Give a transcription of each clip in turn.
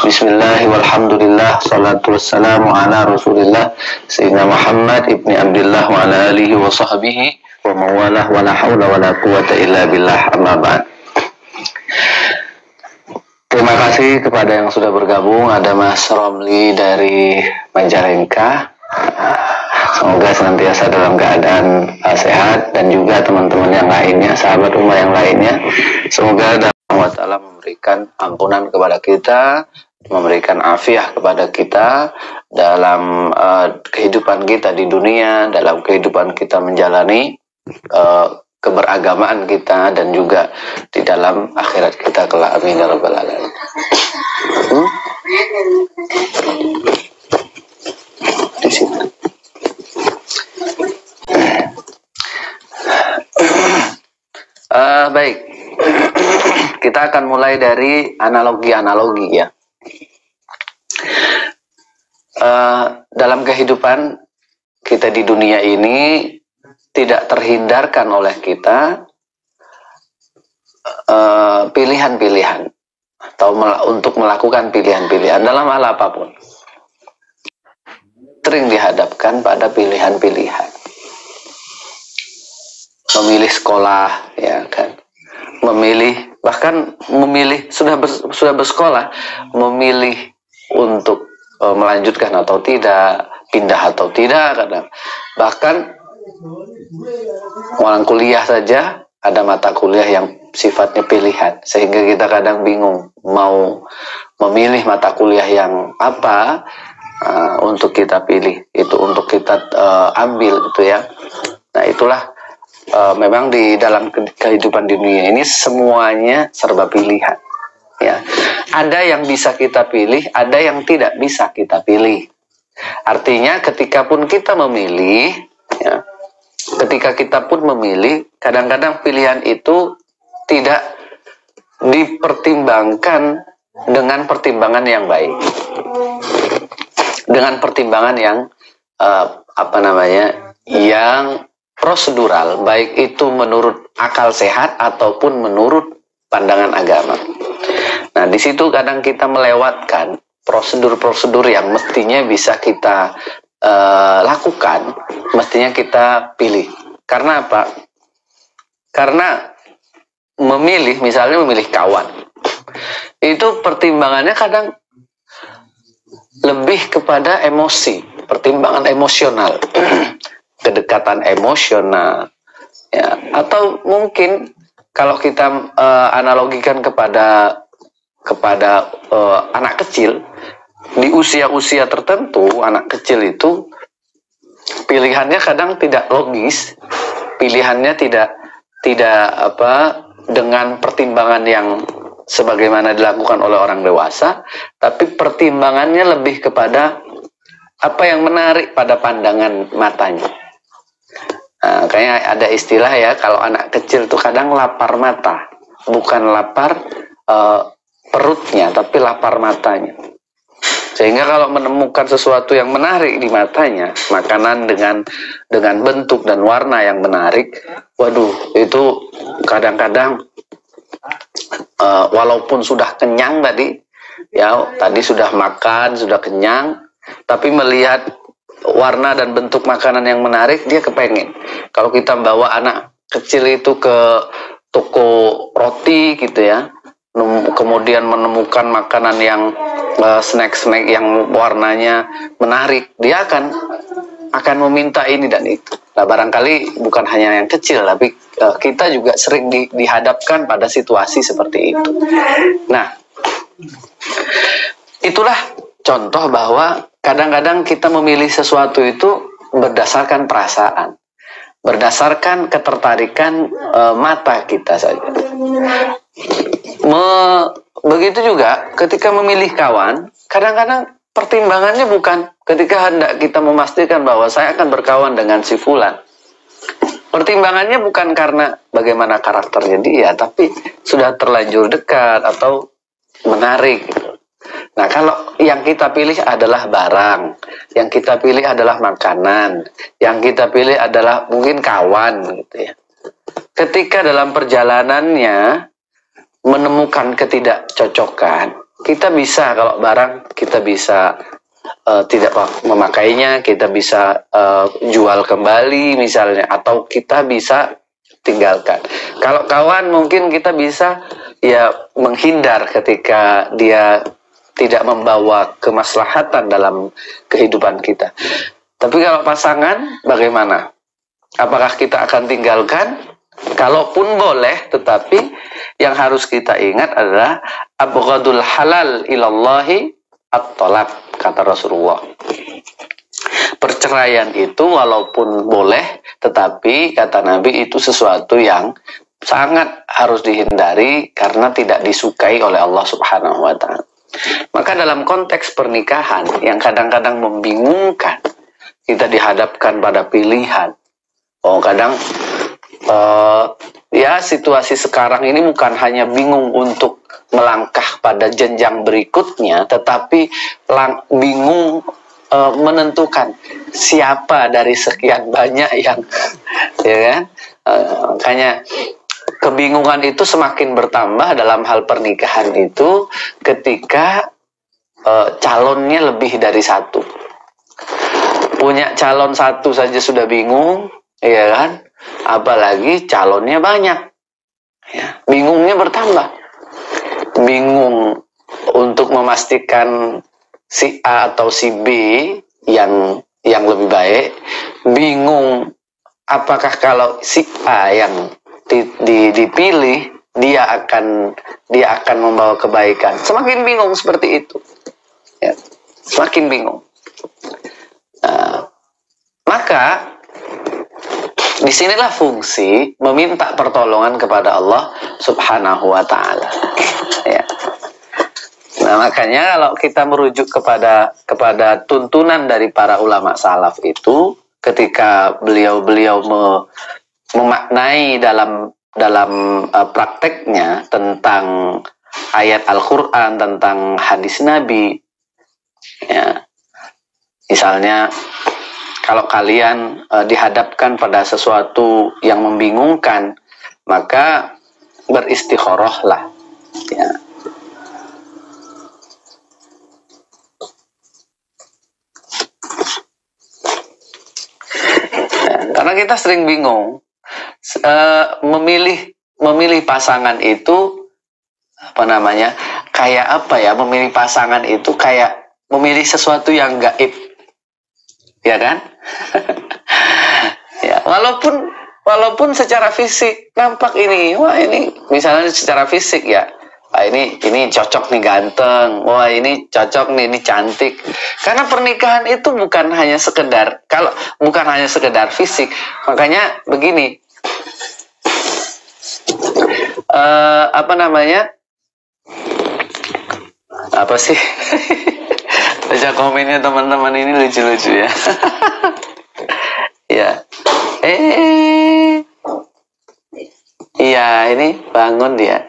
Bismillah walhamdulillah salatu wassalamu ala rasulillah Sayyidina Muhammad ibni Abdullah wa ala alihi wa sahbihi wa mawalah wa la hawla wa la quwata illa billah amma ba'd. Terima kasih kepada yang sudah bergabung. Ada Mas Romli dari Majalengka. Semoga senantiasa dalam keadaan sehat, dan juga teman-teman yang lainnya, sahabat umat yang lainnya. Semoga Allah Ta'ala memberikan ampunan kepada kita, memberikan afiah kepada kita dalam kehidupan kita di dunia, dalam kehidupan kita menjalani keberagamaan kita, dan juga di dalam akhirat kita kelak. Amin ya rabbal alamin. Di sini. Baik, kita akan mulai dari analogi-analogi ya. Dalam kehidupan kita di dunia ini tidak terhindarkan oleh kita pilihan-pilihan atau untuk melakukan pilihan-pilihan dalam hal apapun. Sering dihadapkan pada pilihan-pilihan. Memilih sekolah, ya kan? Bahkan memilih sudah bersekolah, memilih untuk melanjutkan atau tidak, pindah atau tidak, kadang. Bahkan orang kuliah saja ada mata kuliah yang sifatnya pilihan, sehingga kita kadang bingung mau memilih mata kuliah yang apa untuk kita pilih, itu untuk kita ambil gitu ya. Nah itulah memang di dalam kehidupan dunia ini semuanya serba pilihan ya. Ada yang bisa kita pilih, ada yang tidak bisa kita pilih. Artinya ketika kita pun memilih, kadang-kadang pilihan itu tidak dipertimbangkan dengan pertimbangan yang baik, dengan pertimbangan yang yang prosedural, baik itu menurut akal sehat ataupun menurut pandangan agama. Nah, di situ kadang kita melewatkan prosedur-prosedur yang mestinya bisa kita lakukan, mestinya kita pilih. Karena apa? Karena misalnya memilih kawan, itu pertimbangannya kadang lebih kepada emosi, pertimbangan emosional. Kedekatan emosional ya, atau mungkin kalau kita analogikan kepada anak kecil di usia-usia tertentu, anak kecil itu pilihannya kadang tidak logis, pilihannya tidak dengan pertimbangan yang sebagaimana dilakukan oleh orang dewasa, tapi pertimbangannya lebih kepada apa yang menarik pada pandangan matanya. Kayaknya ada istilah ya, kalau anak kecil tuh kadang lapar mata, bukan lapar perutnya, tapi lapar matanya. Sehingga kalau menemukan sesuatu yang menarik di matanya, makanan dengan bentuk dan warna yang menarik, waduh, itu kadang-kadang walaupun sudah kenyang tadi sudah makan, sudah kenyang, tapi melihat warna dan bentuk makanan yang menarik, dia kepengen. Kalau kita bawa anak kecil itu ke toko roti gitu ya, kemudian menemukan makanan yang snack-snack yang warnanya menarik, dia akan meminta ini dan itu. Nah, barangkali bukan hanya yang kecil, tapi kita juga sering dihadapkan pada situasi seperti itu. Nah, itulah contoh bahwa kadang-kadang kita memilih sesuatu itu berdasarkan perasaan, berdasarkan ketertarikan mata kita saja. Begitu juga ketika memilih kawan, kadang-kadang pertimbangannya bukan ketika hendak kita memastikan bahwa saya akan berkawan dengan si fulan. Pertimbangannya bukan karena bagaimana karakternya dia, tapi sudah terlanjur dekat atau menarik. Nah, kalau yang kita pilih adalah barang, yang kita pilih adalah makanan, yang kita pilih adalah mungkin kawan gitu ya. Ketika dalam perjalanannya menemukan ketidakcocokan, kita bisa, kalau barang kita bisa tidak memakainya, kita bisa jual kembali misalnya, atau kita bisa tinggalkan. Kalau kawan mungkin kita bisa ya menghindar ketika dia tidak membawa kemaslahatan dalam kehidupan kita. Tapi kalau pasangan bagaimana? Apakah kita akan tinggalkan? Kalaupun boleh, tetapi yang harus kita ingat adalah abghadul halal ilallahi at-talaq, kata Rasulullah. Perceraian itu walaupun boleh, tetapi kata Nabi itu sesuatu yang sangat harus dihindari karena tidak disukai oleh Allah Subhanahu wa Ta'ala. Maka dalam konteks pernikahan yang kadang-kadang membingungkan, kita dihadapkan pada pilihan. Oh, kadang ya situasi sekarang ini bukan hanya bingung untuk melangkah pada jenjang berikutnya, tetapi bingung menentukan siapa dari sekian banyak yang ya kan, makanya kebingungan itu semakin bertambah dalam hal pernikahan itu ketika calonnya lebih dari satu. Punya calon satu saja sudah bingung, ya kan? Apalagi calonnya banyak. Ya, bingungnya bertambah. Bingung untuk memastikan si A atau si B yang lebih baik. Bingung apakah kalau si A yang dipilih dia akan membawa kebaikan. Semakin bingung seperti itu. Ya, semakin bingung. Maka disinilah fungsi meminta pertolongan kepada Allah Subhanahu wa Ta'ala. Ya. Nah, makanya kalau kita merujuk kepada tuntunan dari para ulama salaf itu, ketika beliau memaknai dalam prakteknya tentang ayat Al-Quran, tentang hadis Nabi, ya, misalnya kalau kalian dihadapkan pada sesuatu yang membingungkan, maka beristikharahlah. Ya. Karena kita sering bingung, memilih pasangan itu kayak apa ya? Memilih pasangan itu kayak memilih sesuatu yang gaib. Ya kan? Ya, walaupun secara fisik nampak ini, wah ini misalnya secara fisik ya, wah ini cocok nih ganteng, wah ini cocok nih, ini cantik. Karena pernikahan itu bukan hanya sekedar fisik. Makanya begini, apa sih? Baca komennya teman-teman ini lucu-lucu ya. Ya. Iya, ini bangun dia.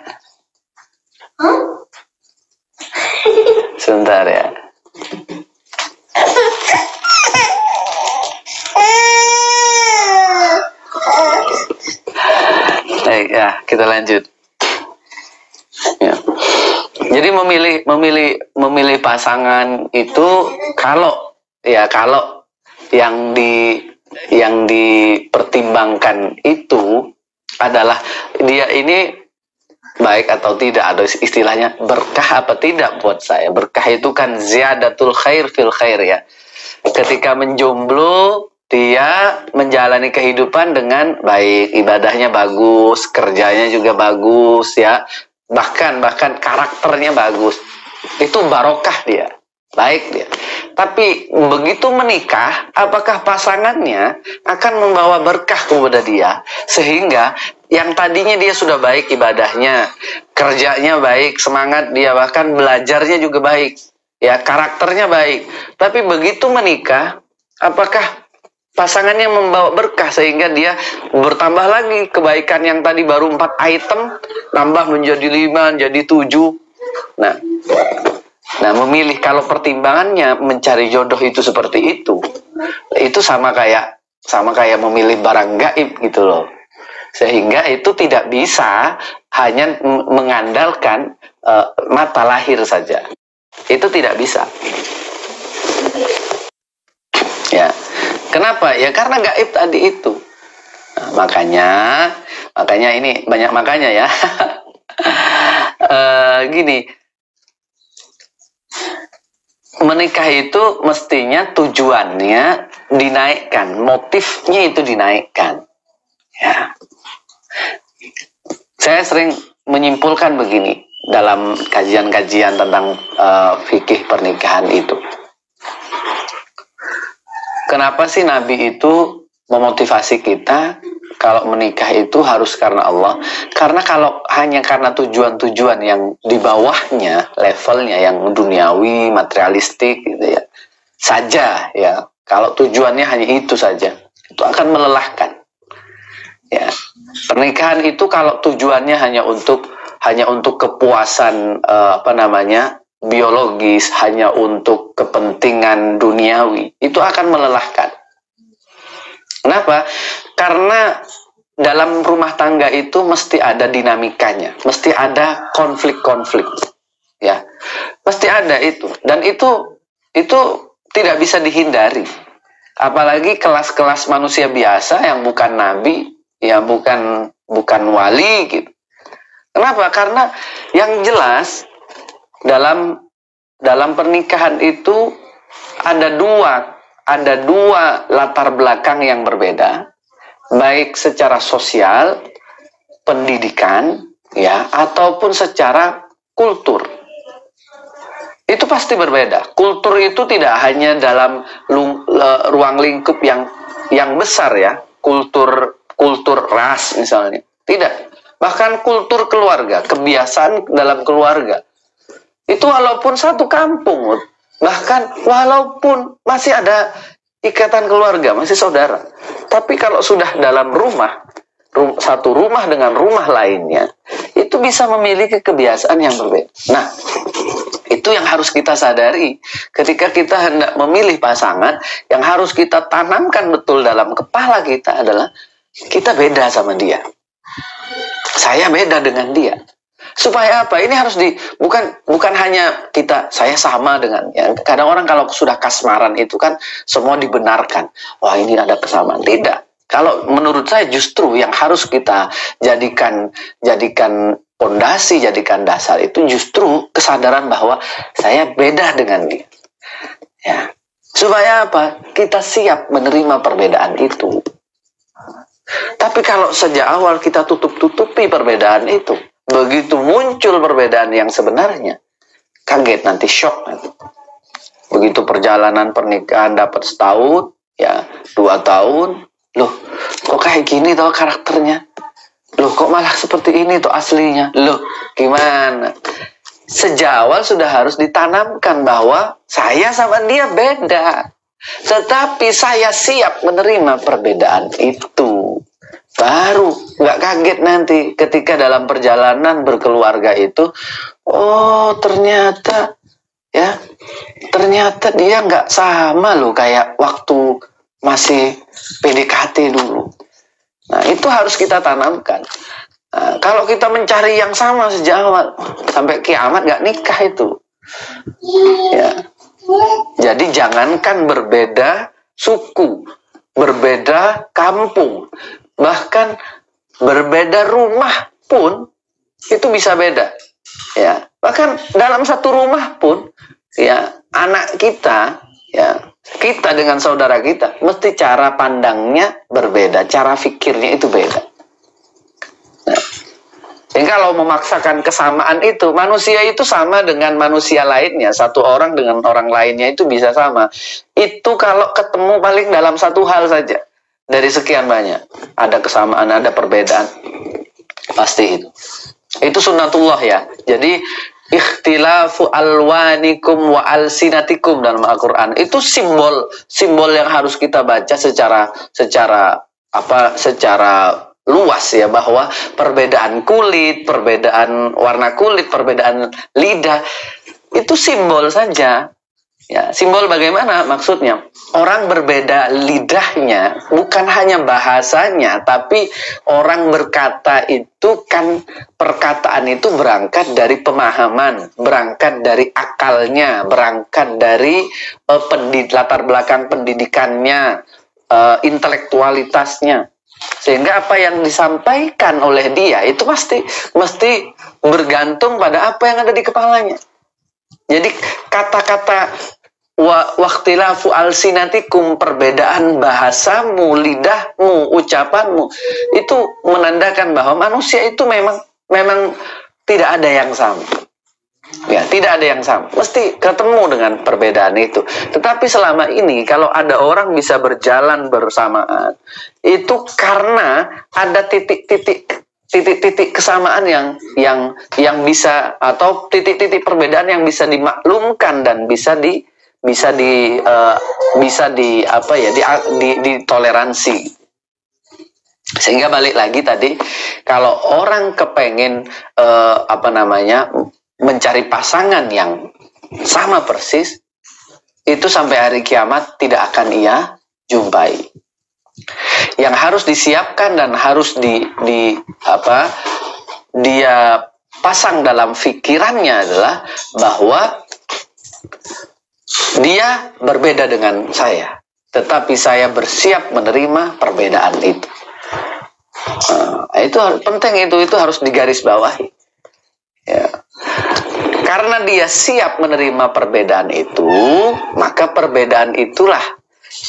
Sebentar ya. Baik, ya, kita lanjut. Ya. Jadi memilih pasangan itu kalau yang dipertimbangkan itu adalah dia ini baik atau tidak, ada istilahnya berkah apa tidak buat saya. Berkah itu kan ziyadatul khair fil khair ya. Ketika menjomblo dia menjalani kehidupan dengan baik, ibadahnya bagus, kerjanya juga bagus ya. Bahkan karakternya bagus, itu barokah dia, baik dia. Tapi begitu menikah, apakah pasangannya akan membawa berkah kepada dia, sehingga yang tadinya dia sudah baik ibadahnya, kerjanya baik, semangat dia, bahkan belajarnya juga baik, ya karakternya baik. Tapi begitu menikah, apakah pasangannya membawa berkah sehingga dia bertambah lagi kebaikan yang tadi baru 4 item nambah menjadi 5, jadi 7. Nah, memilih, kalau pertimbangannya mencari jodoh itu seperti itu sama kayak memilih barang gaib gitu loh. Sehingga itu tidak bisa hanya mengandalkan mata lahir saja. Itu tidak bisa. Ya, kenapa? Ya karena gaib tadi itu. Nah, makanya ini banyak makanya ya. Gini, menikah itu mestinya tujuannya dinaikkan, motifnya itu dinaikkan. Ya, saya sering menyimpulkan begini dalam kajian-kajian tentang fikih pernikahan itu. Kenapa sih Nabi itu memotivasi kita kalau menikah itu harus karena Allah? Karena kalau hanya karena tujuan-tujuan yang di bawahnya, levelnya yang duniawi, materialistik gitu ya, saja ya. Kalau tujuannya hanya itu saja, itu akan melelahkan. Ya, pernikahan itu kalau tujuannya hanya untuk kepuasan biologis, hanya untuk kepentingan duniawi, itu akan melelahkan. Kenapa? Karena dalam rumah tangga itu mesti ada dinamikanya, mesti ada konflik-konflik, ya, mesti ada itu, dan itu tidak bisa dihindari. Apalagi kelas-kelas manusia biasa yang bukan nabi, ya bukan wali gitu. Kenapa? Karena yang jelas dalam pernikahan itu ada dua latar belakang yang berbeda, baik secara sosial, pendidikan, ya, ataupun secara kultur. Itu pasti berbeda. Kultur itu tidak hanya dalam ruang lingkup yang besar ya, kultur ras misalnya. Tidak. Bahkan kultur keluarga, kebiasaan dalam keluarga. Itu walaupun satu kampung, bahkan walaupun masih ada ikatan keluarga, masih saudara. Tapi kalau sudah dalam satu rumah dengan rumah lainnya, itu bisa memiliki kebiasaan yang berbeda. Nah, itu yang harus kita sadari ketika kita hendak memilih pasangan. Yang harus kita tanamkan betul dalam kepala kita adalah kita beda sama dia, saya beda dengan dia. Supaya apa? Ini harus bukan hanya saya sama dengannya. Kadang orang kalau sudah kasmaran itu kan semua dibenarkan. Wah, ini ada kesamaan. Tidak. Kalau menurut saya justru yang harus kita jadikan pondasi, jadikan dasar itu justru kesadaran bahwa saya beda dengan dia. Ya. Supaya apa? Kita siap menerima perbedaan itu. Tapi kalau sejak awal kita tutup-tutupi perbedaan itu, begitu muncul perbedaan yang sebenarnya, kaget nanti, shock nanti. Begitu perjalanan pernikahan dapat setahun, ya 2 tahun, loh kok kayak gini toh karakternya, loh kok malah seperti ini tuh aslinya, loh gimana? Sejak awal sudah harus ditanamkan bahwa saya sama dia beda, tetapi saya siap menerima perbedaan itu. Baru nggak kaget nanti ketika dalam perjalanan berkeluarga itu, oh ternyata dia nggak sama loh kayak waktu masih PDKT dulu. Nah, itu harus kita tanamkan. Nah, kalau kita mencari yang sama sejak awal, sampai kiamat nggak nikah itu. Ya. Jadi jangankan berbeda suku, berbeda kampung, bahkan berbeda rumah pun itu bisa beda. Ya, bahkan dalam satu rumah pun, ya, anak kita, ya, kita dengan saudara kita, mesti cara pandangnya berbeda, cara fikirnya itu beda. Nah, jadi kalau memaksakan kesamaan itu, manusia itu sama dengan manusia lainnya, satu orang dengan orang lainnya itu bisa sama. Itu kalau ketemu paling dalam satu hal saja. Dari sekian banyak, ada kesamaan, ada perbedaan, pasti itu. Itu sunnatullah ya. Jadi ikhtilafu alwanikum wa alsinatikum dalam Al-Quran. Itu simbol yang harus kita baca secara luas ya, bahwa perbedaan kulit, perbedaan warna kulit, perbedaan lidah itu simbol saja. Ya, simbol bagaimana maksudnya? Orang berbeda lidahnya, bukan hanya bahasanya, tapi orang berkata itu kan, perkataan itu berangkat dari pemahaman, berangkat dari akalnya, berangkat dari latar belakang pendidikannya, intelektualitasnya. Sehingga apa yang disampaikan oleh dia itu mesti bergantung pada apa yang ada di kepalanya. Jadi kata-kata waqtilafu alsinatikum, perbedaan bahasamu, lidahmu, ucapanmu, itu menandakan bahwa manusia itu memang tidak ada yang sama. Ya, tidak ada yang sama. Mesti ketemu dengan perbedaan itu. Tetapi selama ini kalau ada orang bisa berjalan bersamaan, itu karena ada titik-titik kesamaan yang bisa, atau titik-titik perbedaan yang bisa dimaklumkan dan bisa ditoleransi. Sehingga balik lagi tadi, kalau orang kepengen mencari pasangan yang sama persis, itu sampai hari kiamat tidak akan ia jumpai. Yang harus disiapkan dan harus dia pasang dalam pikirannya adalah bahwa dia berbeda dengan saya, tetapi saya bersiap menerima perbedaan itu. Itu penting, itu harus digarisbawahi. Ya. Karena dia siap menerima perbedaan itu, maka perbedaan itulah,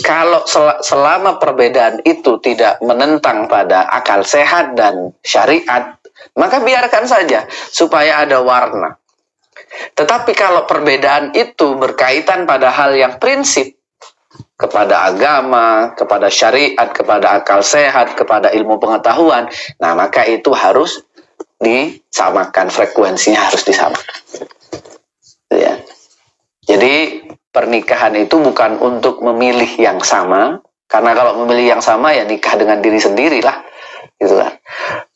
kalau selama perbedaan itu tidak menentang pada akal sehat dan syariat, maka biarkan saja supaya ada warna. Tetapi kalau perbedaan itu berkaitan pada hal yang prinsip, kepada agama, kepada syariat, kepada akal sehat, kepada ilmu pengetahuan, nah maka itu harus disamakan, frekuensinya harus disamakan. Ya. Jadi pernikahan itu bukan untuk memilih yang sama, karena kalau memilih yang sama ya nikah dengan diri sendiri lah, gitu kan.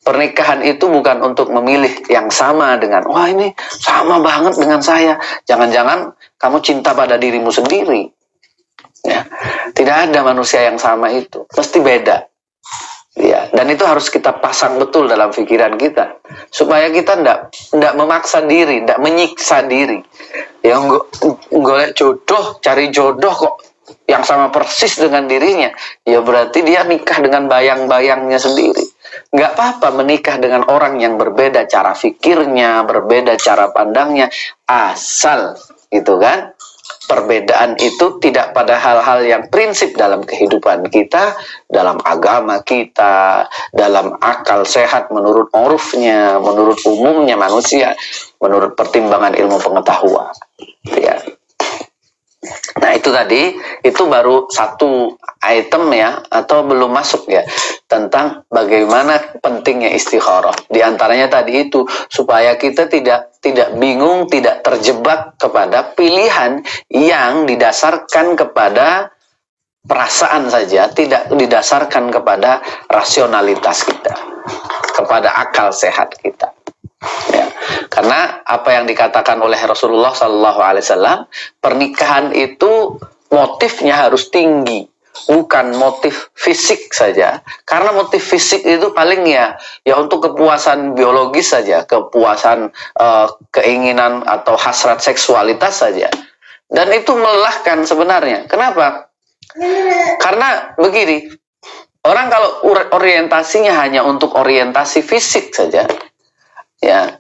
Pernikahan itu bukan untuk memilih yang sama dengan, wah ini sama banget dengan saya, jangan-jangan kamu cinta pada dirimu sendiri. Ya. Tidak ada manusia yang sama itu, pasti beda. Ya, dan itu harus kita pasang betul dalam pikiran kita supaya kita ndak memaksa diri, ndak menyiksa diri. Yang golek jodoh, cari jodoh kok yang sama persis dengan dirinya, ya berarti dia nikah dengan bayang-bayangnya sendiri. Nggak apa-apa menikah dengan orang yang berbeda cara fikirnya, berbeda cara pandangnya, asal gitu kan. Perbedaan itu tidak pada hal-hal yang prinsip dalam kehidupan kita, dalam agama kita, dalam akal sehat menurut urufnya, menurut umumnya manusia, menurut pertimbangan ilmu pengetahuan. Ya. Nah itu tadi, itu baru satu item ya, atau belum masuk ya, tentang bagaimana pentingnya istikharah. Di antaranya tadi itu, supaya kita tidak bingung, tidak terjebak kepada pilihan yang didasarkan kepada perasaan saja, tidak didasarkan kepada rasionalitas kita, kepada akal sehat kita. Ya. Karena apa yang dikatakan oleh Rasulullah SAW, pernikahan itu motifnya harus tinggi, bukan motif fisik saja. Karena motif fisik itu paling ya untuk kepuasan biologis saja, kepuasan keinginan atau hasrat seksualitas saja. Dan itu melelahkan sebenarnya. Kenapa? Karena begini, orang kalau orientasinya hanya untuk orientasi fisik saja, ya,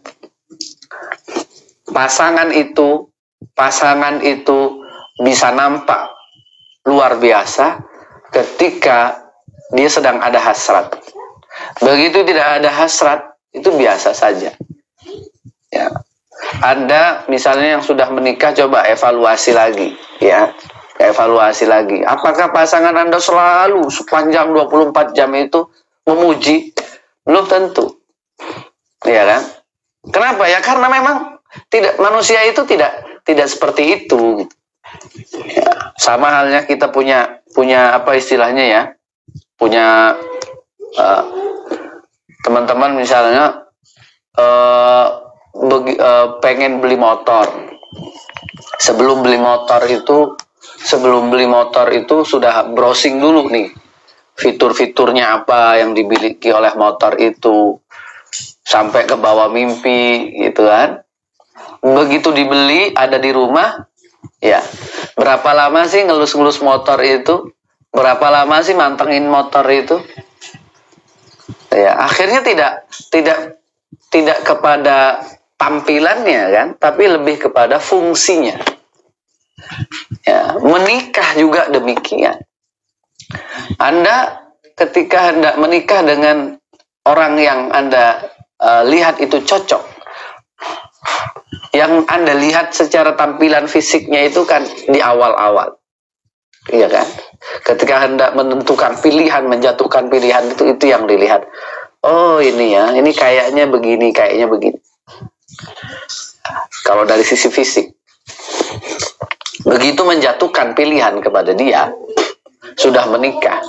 pasangan itu bisa nampak luar biasa ketika dia sedang ada hasrat. Begitu tidak ada hasrat, itu biasa saja. Ya. Anda misalnya yang sudah menikah, coba evaluasi lagi, ya. Evaluasi lagi. Apakah pasangan Anda selalu sepanjang 24 jam itu memuji? Belum tentu. Iya kan? Kenapa ya? Karena memang manusia itu tidak seperti itu. Ya, sama halnya kita punya apa istilahnya ya? Punya teman-teman misalnya pengen beli motor. sebelum beli motor itu sudah browsing dulu nih, fitur-fiturnya apa yang dimiliki oleh motor itu, sampai ke bawah mimpi gitu kan. Begitu dibeli, ada di rumah, ya berapa lama sih ngelus-ngelus motor itu, berapa lama sih mantengin motor itu, ya akhirnya tidak kepada tampilannya kan, tapi lebih kepada fungsinya. Ya, menikah juga demikian. Anda ketika hendak menikah dengan orang yang Anda lihat itu cocok, yang Anda lihat secara tampilan fisiknya itu kan di awal-awal, iya kan? Ketika hendak menentukan pilihan, menjatuhkan pilihan itu yang dilihat. Oh ini ya, ini kayaknya begini, kayaknya begini. Kalau dari sisi fisik, begitu menjatuhkan pilihan kepada dia, sudah menikah,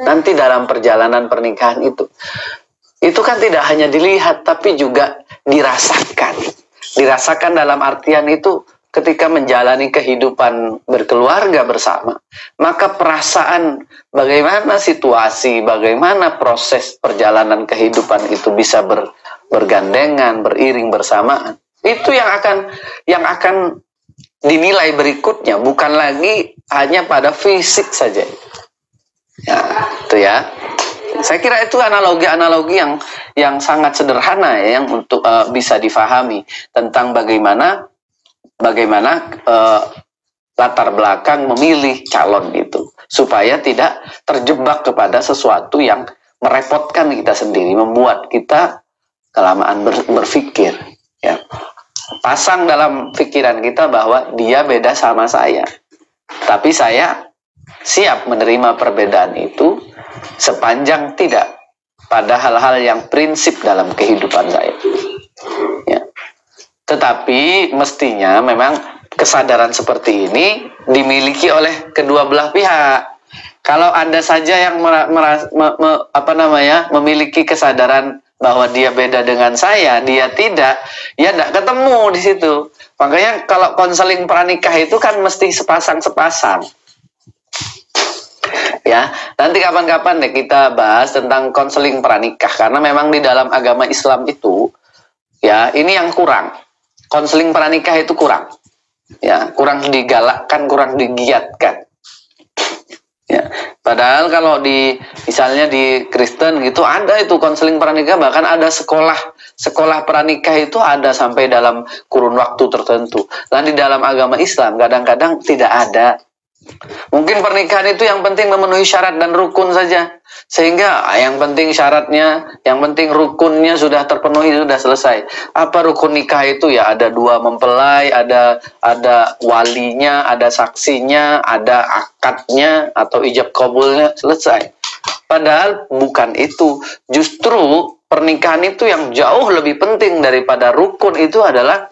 nanti dalam perjalanan pernikahan itu kan tidak hanya dilihat, tapi juga dirasakan. Dirasakan dalam artian itu ketika menjalani kehidupan berkeluarga bersama, maka perasaan bagaimana situasi, bagaimana proses perjalanan kehidupan itu bisa bergandengan, beriring bersamaan. Itu yang akan dinilai berikutnya, bukan lagi hanya pada fisik saja. Ya, itu ya. Saya kira itu analogi-analogi yang sangat sederhana ya, yang untuk bisa difahami tentang bagaimana latar belakang memilih calon itu, supaya tidak terjebak kepada sesuatu yang merepotkan kita sendiri, membuat kita kelamaan berpikir. Ya. Pasang dalam pikiran kita bahwa dia beda sama saya, tapi saya siap menerima perbedaan itu sepanjang tidak pada hal-hal yang prinsip dalam kehidupan saya. Ya. Tetapi mestinya memang kesadaran seperti ini dimiliki oleh kedua belah pihak. Kalau Anda saja yang memiliki kesadaran bahwa dia beda dengan saya, dia tidak, ya tidak ketemu di situ. Makanya kalau konseling pranikah itu kan mesti sepasang-sepasang. Ya, nanti kapan-kapan deh kita bahas tentang konseling pranikah, karena memang di dalam agama Islam itu, ya ini yang kurang. Konseling pranikah itu kurang, ya kurang digalakkan, kurang digiatkan. Ya, padahal kalau misalnya di Kristen gitu ada itu konseling pranikah, bahkan ada sekolah pranikah itu ada sampai dalam kurun waktu tertentu. Dan di dalam agama Islam kadang-kadang tidak ada. Mungkin pernikahan itu yang penting memenuhi syarat dan rukun saja, sehingga yang penting syaratnya, yang penting rukunnya sudah terpenuhi, sudah selesai. Apa rukun nikah itu? Ya ada 2 mempelai, ada walinya, ada saksinya, ada akadnya atau ijab kabulnya, selesai. Padahal bukan itu. Justru pernikahan itu yang jauh lebih penting daripada rukun itu adalah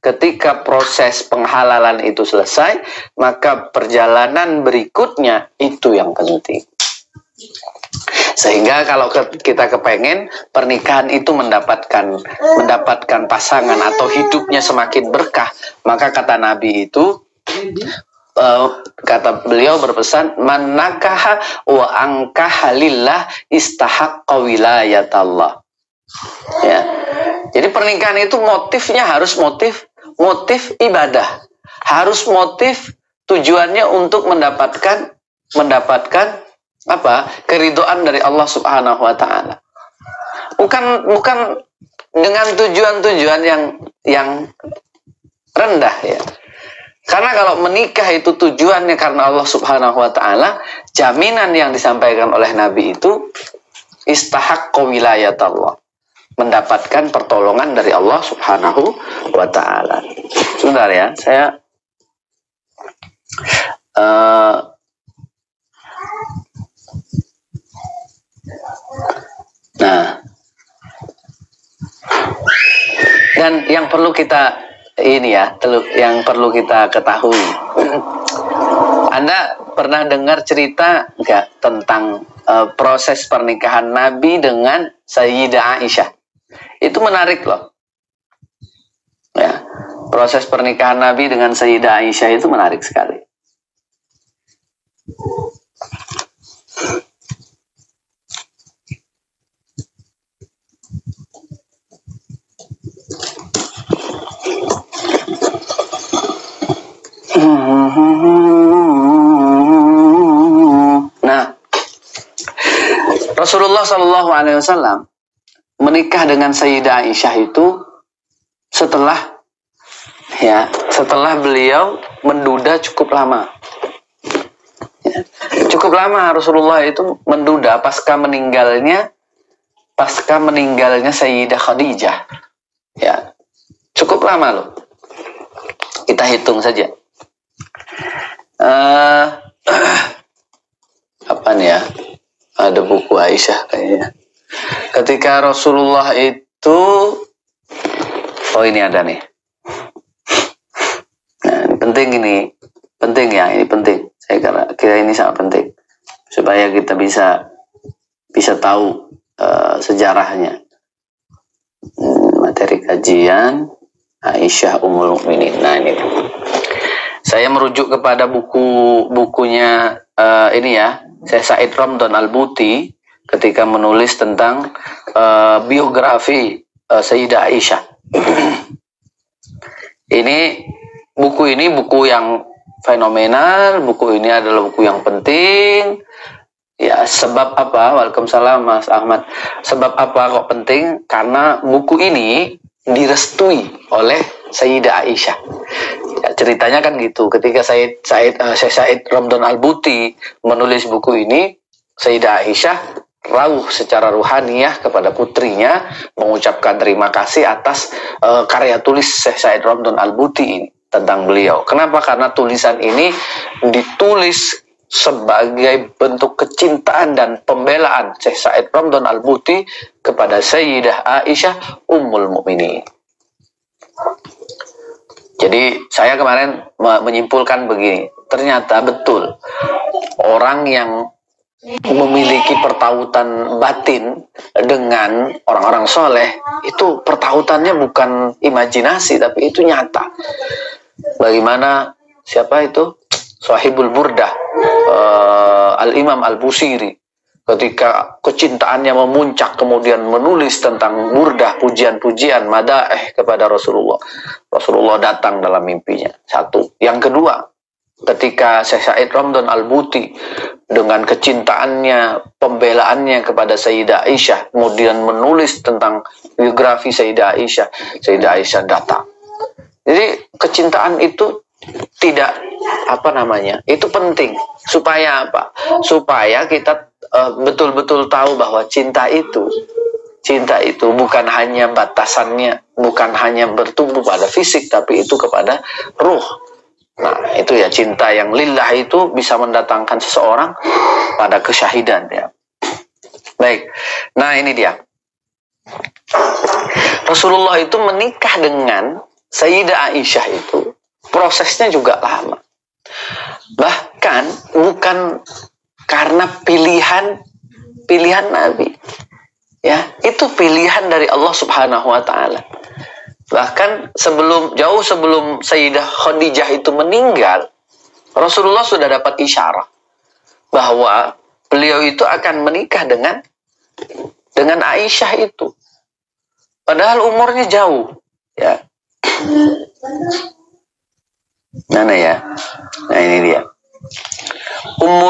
ketika proses penghalalan itu selesai, maka perjalanan berikutnya itu yang penting. Sehingga kalau kita kepengen pernikahan itu mendapatkan pasangan atau hidupnya semakin berkah, maka kata Nabi itu, kata beliau berpesan, man nakaha wa ankaha lillah istahaqqa wilayatallah. Ya. Jadi pernikahan itu motifnya harus motif ibadah. Harus motif tujuannya untuk mendapatkan apa? Keridhaan dari Allah Subhanahu wa taala. Bukan dengan tujuan-tujuan yang rendah ya. Karena kalau menikah itu tujuannya karena Allah Subhanahu wa taala, jaminan yang disampaikan oleh Nabi itu istahaqqa wilayatallah, mendapatkan pertolongan dari Allah Subhanahu wa taala. Sebentar ya, saya nah, dan yang perlu kita yang perlu kita ketahui, Anda pernah dengar cerita nggak tentang proses pernikahan Nabi dengan Sayyidah Aisyah? Itu menarik loh. Ya, proses pernikahan Nabi dengan Sayyidah Aisyah itu menarik sekali. Nah, Rasulullah Shallallahu Alaihi Wasallam menikah dengan Sayyidah Aisyah itu setelah beliau menduda cukup lama. Cukup lama Rasulullah itu menduda pasca meninggalnya Sayyidah Khadijah. Ya, cukup lama loh. Kita hitung saja. Apa nih ya? Ada buku Aisyah kayaknya. Ketika Rasulullah itu, ini ada nih. Nah, ini penting ya, ini penting. Saya kira ini sangat penting supaya kita bisa tahu sejarahnya. Materi kajian Aisyah Ummul Mukminin. Nah, ini. Saya merujuk kepada bukunya ini ya, Syekh Said Ramdhan Al-Buti ketika menulis tentang biografi Sayyidah Aisyah. Buku ini buku yang fenomenal, buku ini adalah buku yang penting. Ya, sebab apa? Waalaikumsalam Mas Ahmad. Sebab apa kok penting? Karena buku ini direstui oleh Sayyidah Aisyah. Ya, ceritanya kan gitu. Ketika Syekh Said Ramdhan Al-Buti menulis buku ini, Sayyidah Aisyah rawuh secara ruhaniyah kepada putrinya, mengucapkan terima kasih atas karya tulis Syekh Said Ramdhan Al-Buti ini tentang beliau. Kenapa? Karena tulisan ini ditulis sebagai bentuk kecintaan dan pembelaan Syekh Said Ramdhan Al-Buti kepada Sayyidah Aisyah Ummul Mukminin. Jadi saya kemarin menyimpulkan begini, ternyata betul orang yang memiliki pertautan batin dengan orang-orang soleh itu pertautannya bukan imajinasi tapi itu nyata. Bagaimana siapa itu? Sahibul Burdah, Al-Imam Al-Busiri, ketika kecintaannya memuncak kemudian menulis tentang burdah, pujian-pujian, madaih kepada Rasulullah. Rasulullah datang dalam mimpinya. Satu. Yang kedua, ketika Syekh Said Ramdhan Al-Buti dengan kecintaannya, pembelaannya kepada Sayyidah Aisyah, kemudian menulis tentang biografi Sayyidah Aisyah datang. Jadi kecintaan itu tidak itu penting supaya apa? Supaya kita betul-betul tahu bahwa cinta itu bukan hanya batasannya, bukan hanya bertumbuh pada fisik, tapi itu kepada ruh. Nah, itu ya, cinta yang lillah itu bisa mendatangkan seseorang pada kesyahidan ya. Baik. Nah, ini dia. Rasulullah itu menikah dengan Sayyidah Aisyah itu prosesnya juga lama. Bahkan bukan karena pilihan Nabi. Ya, itu pilihan dari Allah Subhanahu wa taala. Bahkan jauh sebelum Sayyidah Khadijah itu meninggal, Rasulullah sudah dapat isyarat bahwa beliau itu akan menikah dengan Aisyah itu. Padahal umurnya jauh, ya. Mana ya? Nah, ini dia. Ummu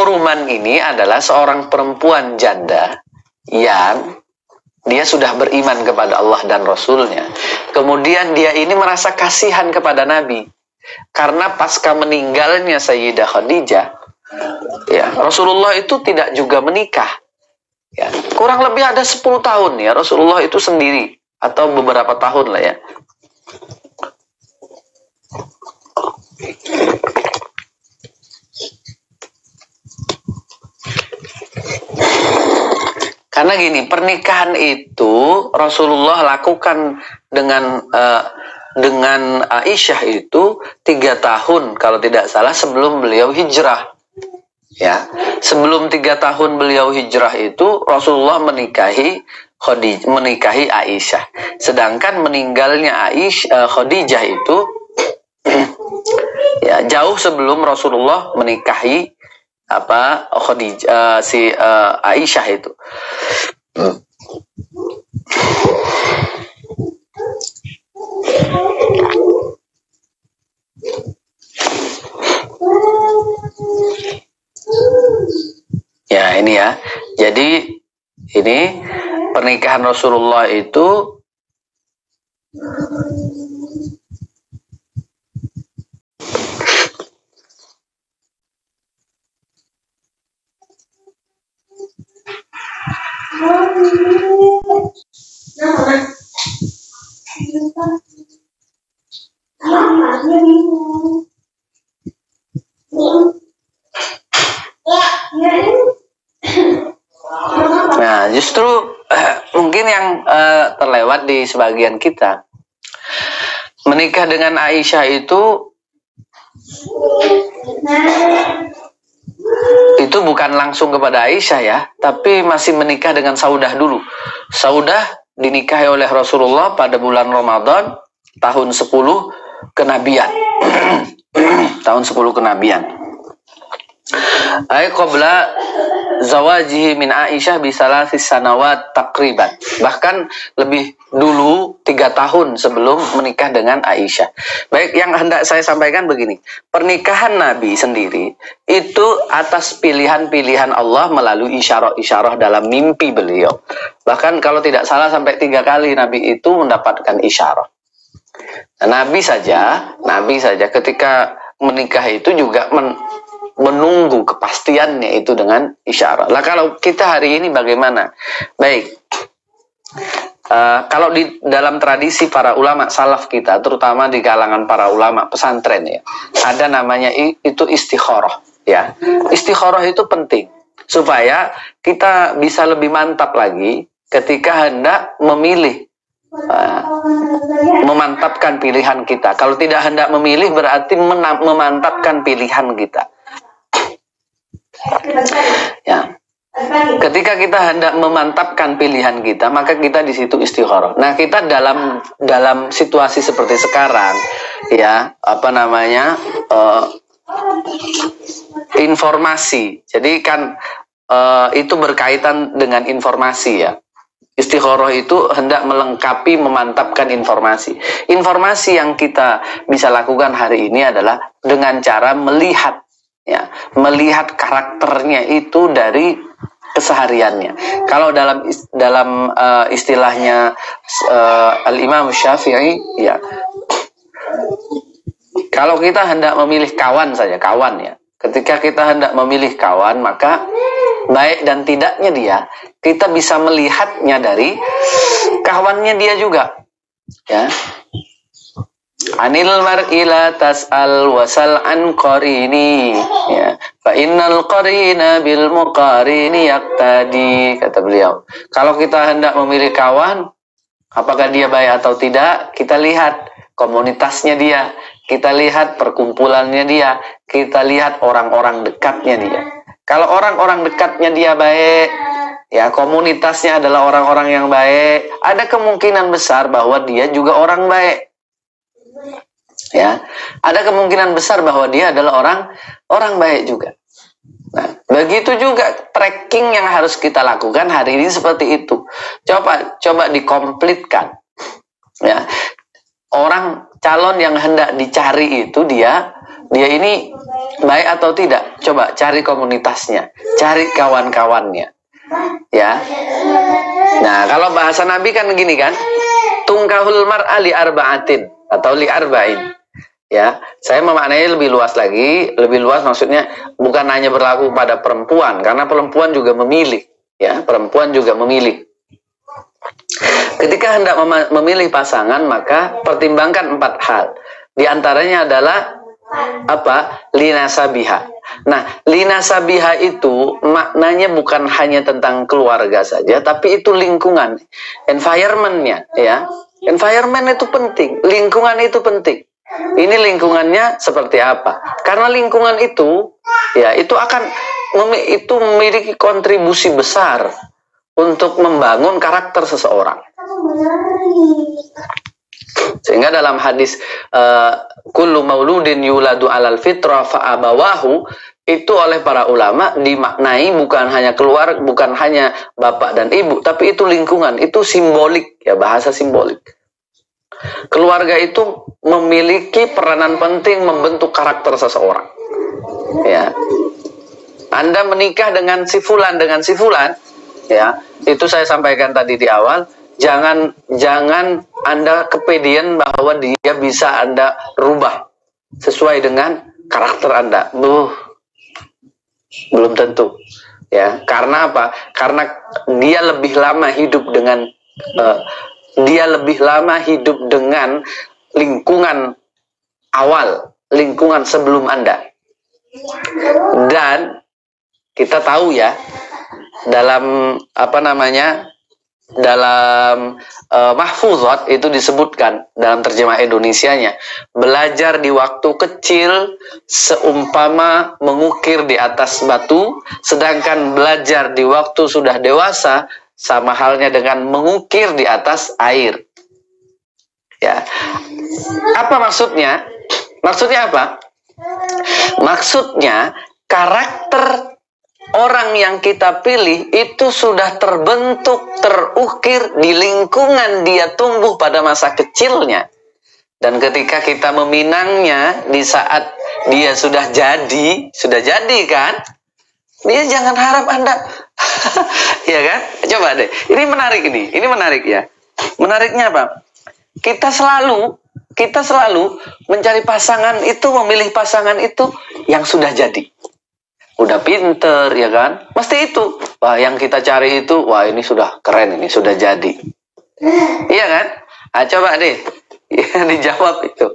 Ruman ini adalah seorang perempuan janda yang dia sudah beriman kepada Allah dan Rasulnya. Kemudian dia ini merasa kasihan kepada Nabi. Karena pasca meninggalnya Sayyidah Khadijah, ya, Rasulullah itu tidak juga menikah. Ya, kurang lebih ada 10 tahun ya Rasulullah itu sendiri. Atau beberapa tahun lah ya. Karena gini, pernikahan itu Rasulullah lakukan dengan Aisyah itu 3 tahun kalau tidak salah sebelum beliau hijrah. Ya, sebelum 3 tahun beliau hijrah itu Rasulullah menikahi menikahi Aisyah. Sedangkan meninggalnya Khadijah itu ya jauh sebelum Rasulullah menikahi Khadijah Aisyah itu. Ya ini ya. Jadi ini pernikahan Rasulullah itu nah justru mungkin yang terlewat di sebagian kita, menikah dengan Aisyah itu bukan langsung kepada Aisyah ya, tapi masih menikah dengan Saudah dulu. Saudah dinikahi oleh Rasulullah pada bulan Ramadan tahun 10 kenabian. Tahun 10 kenabian. Qabla zawajihi min Aisyah bisalasi sanawat takriban. Bahkan lebih dulu 3 tahun sebelum menikah dengan Aisyah. Baik, yang hendak saya sampaikan begini. Pernikahan Nabi sendiri itu atas pilihan-pilihan Allah melalui isyarah-isyarah dalam mimpi beliau. Bahkan kalau tidak salah sampai 3 kali Nabi itu mendapatkan isyarah. Nah, Nabi saja ketika menikah itu juga menunggu kepastiannya itu dengan isyarat. Lah kalau kita hari ini bagaimana? Baik, kalau di dalam tradisi para ulama salaf kita, terutama di kalangan para ulama pesantren ya, ada namanya itu istikharah ya. Istikharah itu penting supaya kita bisa lebih mantap lagi ketika hendak memilih, memantapkan pilihan kita. Kalau tidak hendak memilih berarti memantapkan pilihan kita. Ya. Ketika kita hendak memantapkan pilihan kita, maka kita di situ istikharah. Nah, kita dalam situasi seperti sekarang, ya, informasi. Jadi kan itu berkaitan dengan informasi ya. Istikharah itu hendak melengkapi, memantapkan informasi. Informasi yang kita bisa lakukan hari ini adalah dengan cara melihat. Ya, melihat karakternya itu dari kesehariannya. Kalau dalam istilahnya Al-Imam Syafi'i ya, kalau kita hendak memilih kawan saja, kawan ya. Ketika kita hendak memilih kawan, maka baik dan tidaknya dia, kita bisa melihatnya dari kawannya dia juga. Ya. Anil mar'i la tas'al wasal an qarini ya, fa innal qarina bil muqarini yaqtadi, kata beliau. Kalau kita hendak memilih kawan, apakah dia baik atau tidak, kita lihat komunitasnya dia, kita lihat perkumpulannya dia, kita lihat orang-orang dekatnya dia. Kalau orang-orang dekatnya dia baik, ya komunitasnya adalah orang-orang yang baik, ada kemungkinan besar bahwa dia juga orang baik. Ya, ada kemungkinan besar bahwa dia adalah orang baik juga. Nah, begitu juga tracking yang harus kita lakukan hari ini seperti itu. Coba dikomplitkan. Ya, orang calon yang hendak dicari itu dia ini baik atau tidak. Coba cari komunitasnya, cari kawan-kawannya. Ya. Nah, kalau bahasa Nabi kan gini kan, tungkahul mar'a li arba'atin atau li arba'in. Ya, saya memaknai lebih luas lagi, lebih luas maksudnya bukan hanya berlaku pada perempuan, karena perempuan juga memilih, ya, perempuan juga memilih. Ketika hendak memilih pasangan, maka pertimbangkan 4 hal. Di antaranya adalah apa? Linasabiha. Nah, linasabiha itu maknanya bukan hanya tentang keluarga saja, tapi itu lingkungan, environment-nya, ya. Environment itu penting, lingkungan itu penting. Ini lingkungannya seperti apa? Karena lingkungan itu, ya, itu akan memiliki kontribusi besar untuk membangun karakter seseorang. Sehingga dalam hadis kullu mauludin yuladu alal fitrah fa abawahu, itu oleh para ulama dimaknai bukan hanya keluar, bukan hanya bapak dan ibu, tapi itu lingkungan, itu simbolik ya, bahasa simbolik. Keluarga itu memiliki peranan penting membentuk karakter seseorang. Ya. Anda menikah dengan si fulan ya, itu saya sampaikan tadi di awal, jangan Anda kepedean bahwa dia bisa Anda rubah sesuai dengan karakter Anda. Belum tentu. Ya, karena apa? Karena dia lebih lama hidup dengan lingkungan awal, lingkungan sebelum Anda. Dan kita tahu ya, dalam dalam mahfuzat itu disebutkan dalam terjemah Indonesianya, belajar di waktu kecil seumpama mengukir di atas batu, sedangkan belajar di waktu sudah dewasa sama halnya dengan mengukir di atas air. Ya. Apa maksudnya? Maksudnya apa? Maksudnya karakter orang yang kita pilih itu sudah terbentuk, terukir di lingkungan dia tumbuh pada masa kecilnya. Dan ketika kita meminangnya di saat dia sudah jadi kan? Dia jangan harap Anda ya kan? Coba deh. Ini menarik ya. Menariknya apa? Kita selalu mencari pasangan itu, memilih pasangan itu yang sudah jadi. Udah pinter, ya kan? Mesti itu. Wah, yang kita cari itu, wah ini sudah keren, ini sudah jadi. Iya kan? Nah, coba deh. Dijawab itu.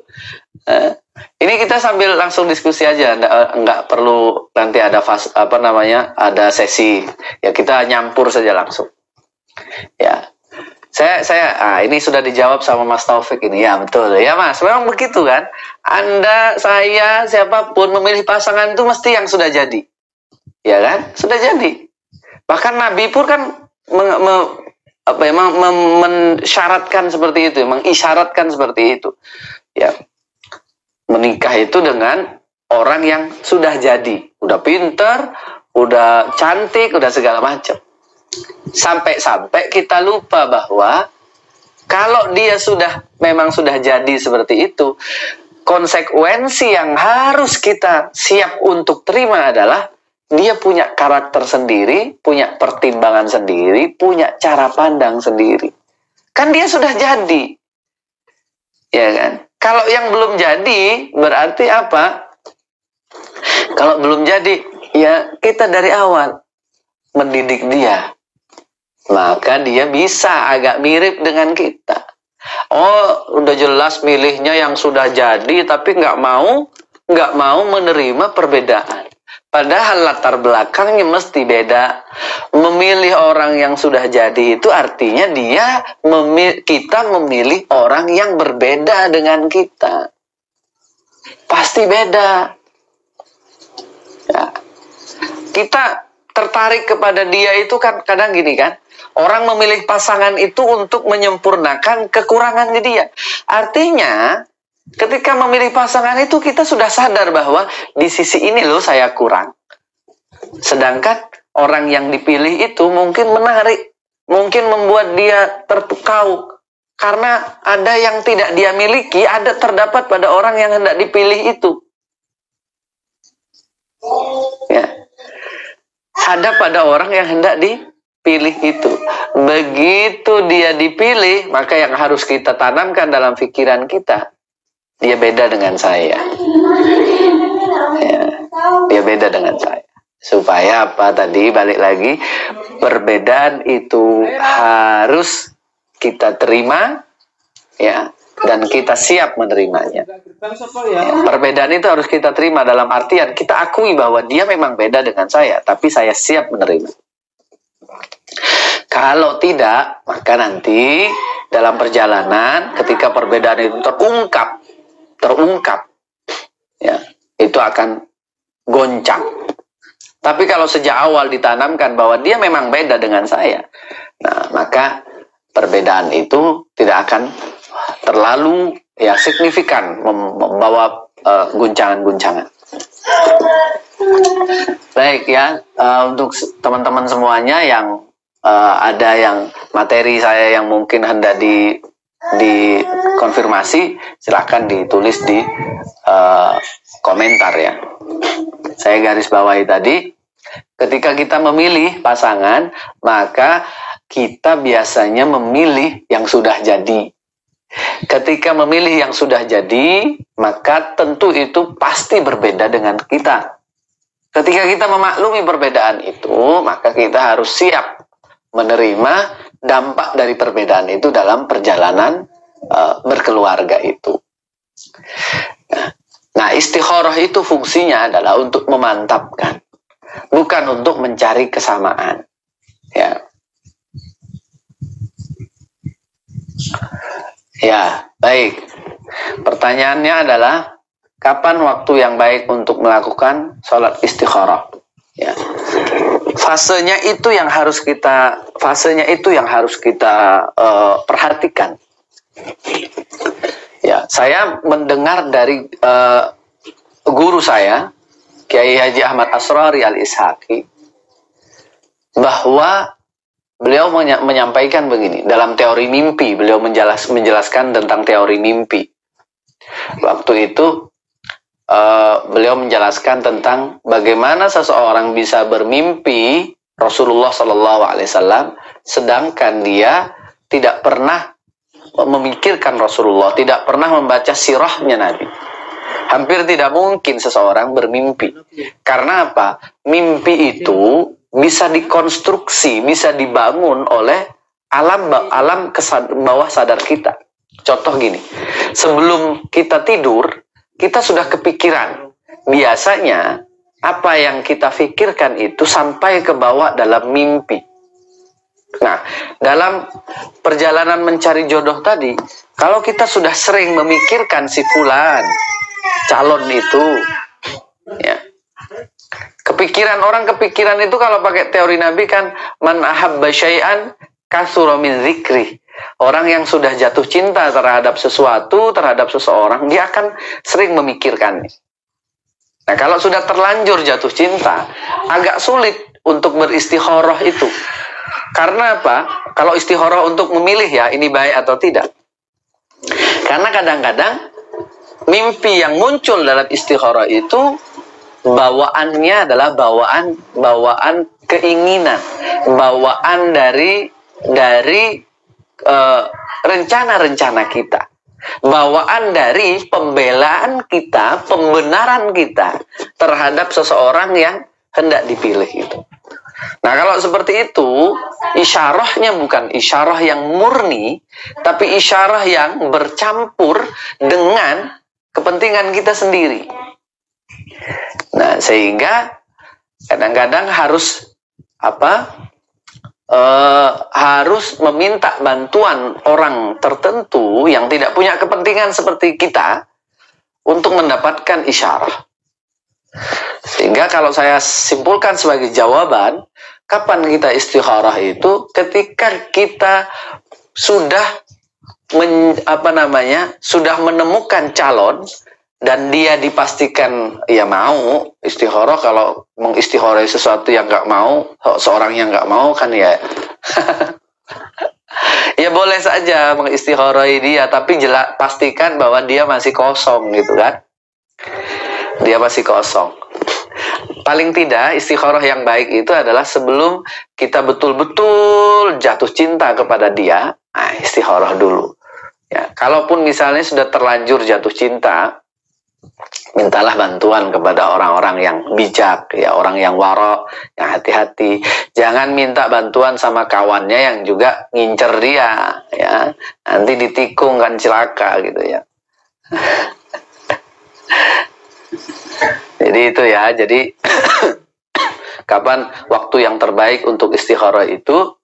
Ini kita sambil langsung diskusi aja. Nggak perlu nanti ada ada sesi. Ya, kita nyampur saja langsung. Ya. Ini sudah dijawab sama Mas Taufik ini. Ya, betul. Ya, Mas. Memang begitu kan? Anda, saya, siapapun memilih pasangan itu mesti yang sudah jadi. Ya kan? Sudah jadi. Bahkan Nabi pun kan mensyaratkan seperti itu, mengisyaratkan seperti itu. Ya. Menikah itu dengan orang yang sudah jadi. Udah pinter, udah cantik, udah segala macam. Sampai-sampai kita lupa bahwa kalau dia memang sudah jadi seperti itu, konsekuensi yang harus kita siap untuk terima adalah dia punya karakter sendiri, punya pertimbangan sendiri, punya cara pandang sendiri. Kan dia sudah jadi. Ya kan? Kalau yang belum jadi, berarti apa? Kalau belum jadi, ya kita dari awal mendidik dia. Maka dia bisa agak mirip dengan kita. Oh, udah jelas milihnya yang sudah jadi, tapi nggak mau menerima perbedaan. Padahal latar belakangnya mesti beda. Memilih orang yang sudah jadi itu artinya kita memilih orang yang berbeda dengan kita. Pasti beda. Ya. Kita tertarik kepada dia itu kan kadang gini kan. Orang memilih pasangan itu untuk menyempurnakan kekurangan di dia. Artinya, ketika memilih pasangan itu kita sudah sadar bahwa di sisi ini loh saya kurang. Sedangkan orang yang dipilih itu mungkin menarik, mungkin membuat dia terpukau. Karena ada yang tidak dia miliki, terdapat pada orang yang hendak dipilih itu. Ya. Ada pada orang yang hendak dipilih itu. Begitu dia dipilih, maka yang harus kita tanamkan dalam pikiran kita, dia beda dengan saya. Ya, dia beda dengan saya. Supaya apa tadi, balik lagi, perbedaan itu harus kita terima, ya, dan kita siap menerimanya. Ya, perbedaan itu harus kita terima dalam artian kita akui bahwa dia memang beda dengan saya, tapi saya siap menerima. Kalau tidak, maka nanti dalam perjalanan ketika perbedaan itu terungkap, ya, itu akan goncang. Tapi kalau sejak awal ditanamkan bahwa dia memang beda dengan saya, nah maka perbedaan itu tidak akan terlalu ya signifikan membawa guncangan-guncangan. Baik ya, untuk teman-teman semuanya yang ada yang materi saya yang mungkin hendak dikonfirmasi, silahkan ditulis di komentar ya. Saya garis bawahi tadi, ketika kita memilih pasangan, maka kita biasanya memilih yang sudah jadi. Ketika memilih yang sudah jadi, maka tentu itu pasti berbeda dengan kita. Ketika kita memaklumi perbedaan itu, maka kita harus siap menerima dampak dari perbedaan itu dalam perjalanan berkeluarga itu. Nah, istikharah itu fungsinya adalah untuk memantapkan, bukan untuk mencari kesamaan. Ya. Ya, baik. Pertanyaannya adalah kapan waktu yang baik untuk melakukan sholat istikharah? Ya. Fasenya itu yang harus kita perhatikan. Ya, saya mendengar dari guru saya, Kiai Haji Ahmad Asrari Al-Ishaqi, bahwa beliau menyampaikan begini, dalam teori mimpi, beliau menjelaskan tentang teori mimpi. Waktu itu beliau menjelaskan tentang bagaimana seseorang bisa bermimpi Rasulullah SAW, sedangkan dia tidak pernah memikirkan Rasulullah, tidak pernah membaca sirahnya Nabi. Hampir tidak mungkin seseorang bermimpi. Karena apa? Mimpi itu bisa dikonstruksi, bisa dibangun oleh alam bawah sadar kita. Contoh gini, sebelum kita tidur, kita sudah kepikiran. Biasanya, apa yang kita pikirkan itu sampai ke bawah dalam mimpi. Nah, dalam perjalanan mencari jodoh tadi, kalau kita sudah sering memikirkan si fulan, calon itu, ya, kepikiran itu kalau pakai teori Nabi kan, man ahabba syai'an kasura min zikri. Orang yang sudah jatuh cinta terhadap sesuatu, terhadap seseorang, dia akan sering memikirkannya. Nah, kalau sudah terlanjur jatuh cinta, agak sulit untuk beristikharah itu. Karena apa? Kalau istikharah untuk memilih ya, ini baik atau tidak. Karena kadang-kadang mimpi yang muncul dalam istikharah itu bawaannya adalah bawaan keinginan, bawaan dari rencana-rencana kita, bawaan dari pembelaan kita, pembenaran kita terhadap seseorang yang hendak dipilih itu. Nah, kalau seperti itu, isyarahnya bukan isyarah yang murni, tapi isyarah yang bercampur dengan kepentingan kita sendiri. Nah, sehingga kadang-kadang harus harus meminta bantuan orang tertentu yang tidak punya kepentingan seperti kita untuk mendapatkan isyarah. Sehingga kalau saya simpulkan sebagai jawaban, kapan kita istikharah itu ketika kita sudah sudah menemukan calon dan dia dipastikan ya mau istikharah. Kalau mengistikharah sesuatu yang nggak mau, seorang yang nggak mau kan ya ya boleh saja mengistikharai dia, tapi pastikan bahwa dia masih kosong gitu kan, dia masih kosong. Paling tidak istikharah yang baik itu adalah sebelum kita betul-betul jatuh cinta kepada dia, istikharah dulu ya. Kalaupun misalnya sudah terlanjur jatuh cinta, mintalah bantuan kepada orang-orang yang bijak ya, orang yang wara, yang hati-hati. Jangan minta bantuan sama kawannya yang juga ngincer dia ya, nanti ditikung kan celaka gitu ya. Jadi itu ya, jadi kapan waktu yang terbaik untuk istikharah itu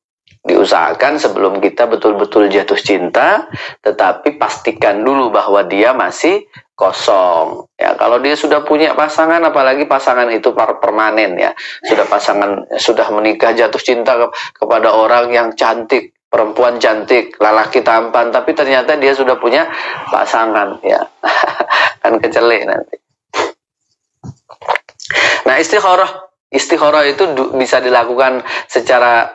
Usahakan sebelum kita betul-betul jatuh cinta, tetapi pastikan dulu bahwa dia masih kosong. Ya, kalau dia sudah punya pasangan, apalagi pasangan itu permanen ya, sudah menikah, jatuh cinta kepada orang yang cantik, perempuan cantik, lelaki tampan, tapi ternyata dia sudah punya pasangan, ya kan kecelek nanti. Nah, istikharah itu bisa dilakukan secara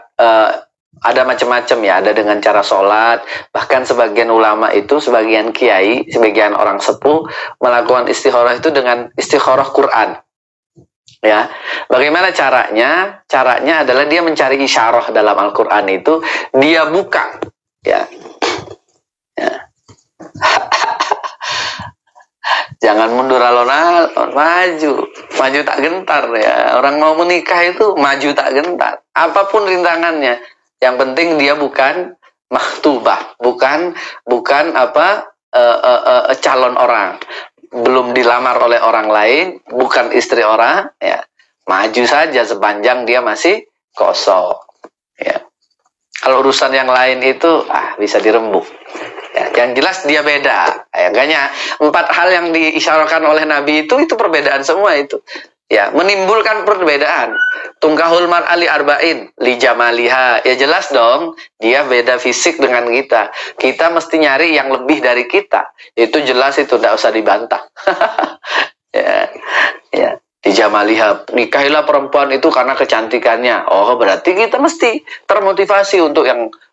ada macam-macam ya, ada dengan cara sholat, bahkan sebagian ulama itu, sebagian kiai, sebagian orang sepuh melakukan istikharah itu dengan istikharah Quran. Ya, bagaimana caranya? Caranya adalah dia mencari isyarah dalam Al-Quran itu, dia buka, ya. Jangan mundur alon-alon, maju tak gentar ya. Orang mau menikah itu maju tak gentar, apapun rintangannya. Yang penting dia bukan makhtubah, bukan calon orang, belum dilamar oleh orang lain, bukan istri orang, ya. Maju saja sepanjang dia masih kosong, ya. Kalau urusan yang lain itu bisa dirembuk. Ya, yang jelas dia beda. Ya, makanya 4 hal yang diisyaratkan oleh Nabi itu perbedaan semua itu. Ya, menimbulkan perbedaan. Tungkahul mar'ali arba'in li jamaliha. Ya jelas dong, dia beda fisik dengan kita. Kita mesti nyari yang lebih dari kita. Itu jelas, itu tidak usah dibantah. Ya. Di jamaliha, nikahilah perempuan itu karena kecantikannya. Oh, berarti kita mesti termotivasi untuk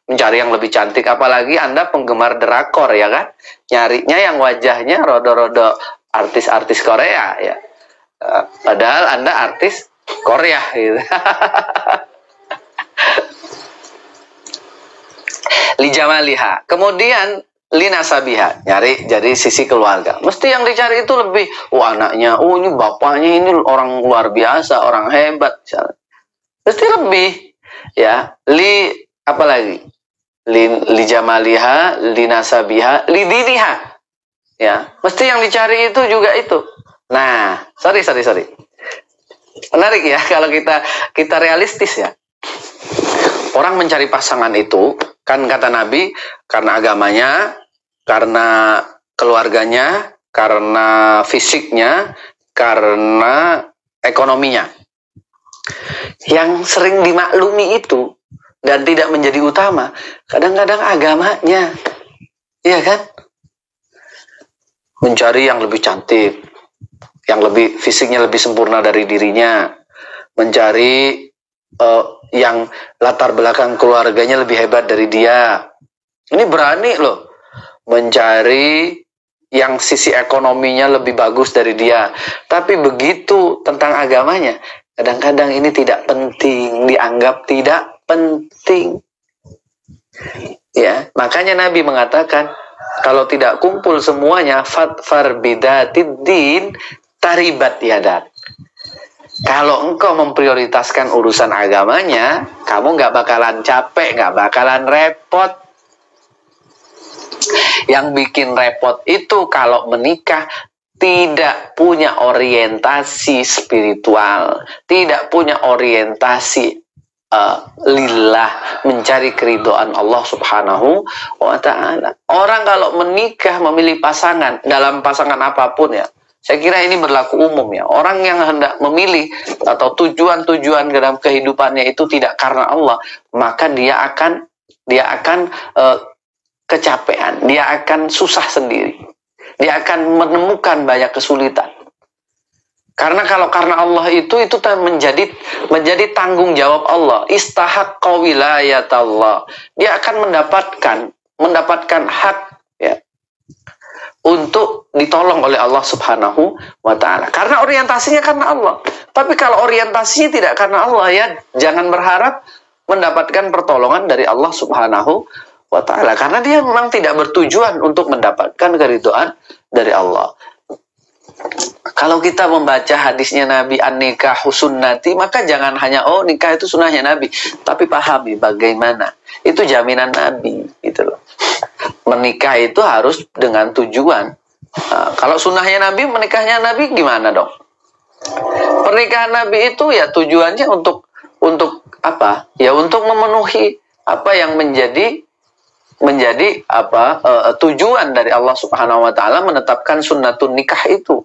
mencari yang lebih cantik. Apalagi Anda penggemar drakor, ya kan? Nyarinya yang wajahnya rodo-rodo artis-artis Korea, ya. Padahal Anda artis Korea, gitu. Li jamaliha. Kemudian linasabiha, nyari jadi sisi keluarga. Mesti yang dicari itu lebih, anaknya, ini bapaknya, ini orang luar biasa, orang hebat, misalnya. Mesti lebih, ya. Apalagi? Li jamaliha, linasabiha, lidiniha. Ya, mesti yang dicari itu juga itu. Nah, sorry. Menarik ya kalau kita realistis ya. Orang mencari pasangan itu, kan kata Nabi, karena agamanya, karena keluarganya, karena fisiknya, karena ekonominya. Yang sering dimaklumi itu dan tidak menjadi utama, kadang-kadang agamanya. Iya kan? Mencari yang lebih cantik, yang lebih fisiknya lebih sempurna dari dirinya, mencari yang latar belakang keluarganya lebih hebat dari dia. Ini berani loh mencari yang sisi ekonominya lebih bagus dari dia. Tapi begitu tentang agamanya, kadang-kadang ini tidak penting, dianggap tidak penting. Ya, makanya Nabi mengatakan, kalau tidak kumpul semuanya, fatfar bidatid-din taribat yadak. Kalau engkau memprioritaskan urusan agamanya, kamu nggak bakalan capek, nggak bakalan repot. Yang bikin repot itu kalau menikah tidak punya orientasi spiritual, tidak punya orientasi lillah, mencari keridhaan Allah Subhanahu wa Ta'ala. Orang kalau menikah memilih pasangan, dalam pasangan apapun ya, saya kira ini berlaku umum ya. Orang yang hendak memilih atau tujuan-tujuan dalam kehidupannya itu tidak karena Allah, maka dia akan kecapean, dia akan susah sendiri, dia akan menemukan banyak kesulitan. Karena kalau karena Allah itu menjadi tanggung jawab Allah. Istahaqqa wilayatallah. Dia akan mendapatkan hak ya, untuk ditolong oleh Allah Subhanahu wa Ta'ala. Karena orientasinya karena Allah. Tapi kalau orientasinya tidak karena Allah, ya jangan berharap mendapatkan pertolongan dari Allah Subhanahu wa Ta'ala. Karena dia memang tidak bertujuan untuk mendapatkan keridhaan dari Allah. Kalau kita membaca hadisnya Nabi, an-nikahu sunnati, maka jangan hanya nikah itu sunnahnya Nabi, tapi pahami bagaimana itu jaminan Nabi, gitu loh. Menikah itu harus dengan tujuan. Kalau sunnahnya Nabi, menikahnya Nabi gimana dong? Pernikahan Nabi itu ya tujuannya untuk apa? Ya untuk memenuhi apa yang menjadi tujuan dari Allah Subhanahu wa taala menetapkan sunnatun nikah itu.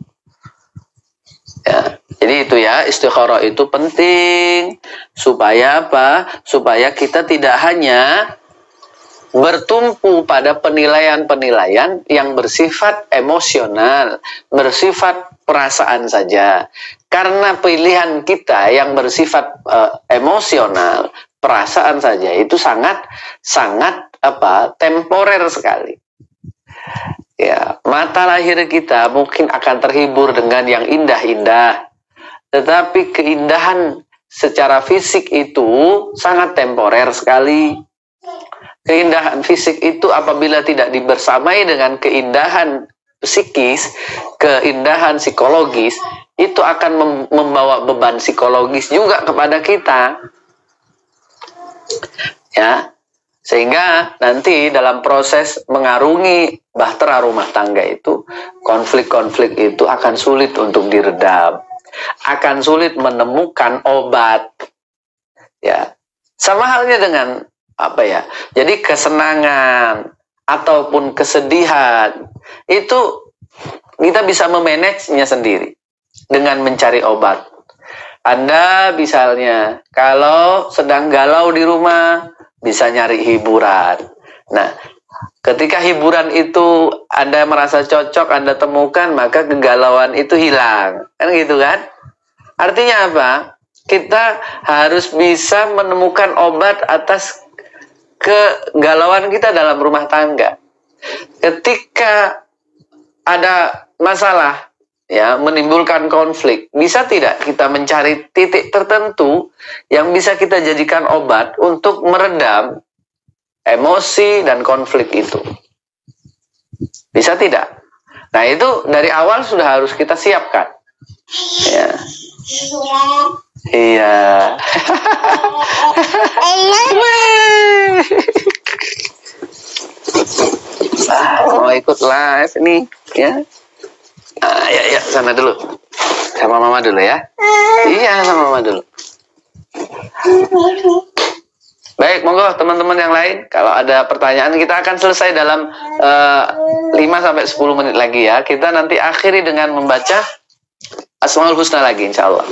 Ya, jadi itu ya, istikharah itu penting supaya apa? Supaya kita tidak hanya bertumpu pada penilaian-penilaian yang bersifat emosional, bersifat perasaan saja. Karena pilihan kita yang bersifat emosional, perasaan saja itu sangat temporer sekali. Ya, mata lahir kita mungkin akan terhibur dengan yang indah-indah, tetapi keindahan secara fisik itu sangat temporer sekali. Keindahan fisik itu apabila tidak dibersamai dengan keindahan psikis, keindahan psikologis, itu akan membawa beban psikologis juga kepada kita. Ya, sehingga nanti dalam proses mengarungi bahtera rumah tangga itu, konflik-konflik itu akan sulit untuk diredam, akan sulit menemukan obat. Ya, sama halnya dengan apa ya? Jadi kesenangan ataupun kesedihan itu kita bisa memanagenya sendiri dengan mencari obat. Anda misalnya kalau sedang galau di rumah bisa nyari hiburan. Nah, ketika hiburan itu Anda merasa cocok, Anda temukan, maka kegalauan itu hilang. Kan gitu kan? Artinya apa? Kita harus bisa menemukan obat atas kegalauan kita dalam rumah tangga. Ketika ada masalah, ya, menimbulkan konflik, bisa tidak kita mencari titik tertentu yang bisa kita jadikan obat untuk meredam emosi dan konflik itu? Bisa tidak? Nah, itu dari awal sudah harus kita siapkan. Ya. Iya. Mau ikut live nih, ya? Ya, sana dulu. Sama mama dulu ya. Iya, sama mama dulu. Baik, monggo teman-teman yang lain. Kalau ada pertanyaan, kita akan selesai dalam 5-10 menit lagi ya. Kita nanti akhiri dengan membaca Asmaul Husna lagi, insya Allah.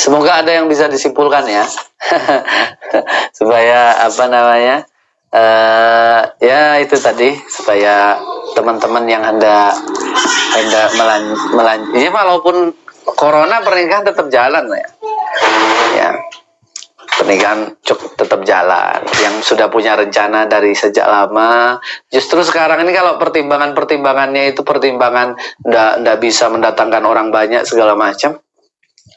Semoga ada yang bisa disimpulkan ya. Supaya apa namanya, ya itu tadi, supaya teman-teman yang hendak ya, walaupun corona pernikahan tetap jalan ya, pernikahan tetap jalan. Yang sudah punya rencana dari sejak lama, justru sekarang ini kalau pertimbangannya itu pertimbangan ndak bisa mendatangkan orang banyak segala macam.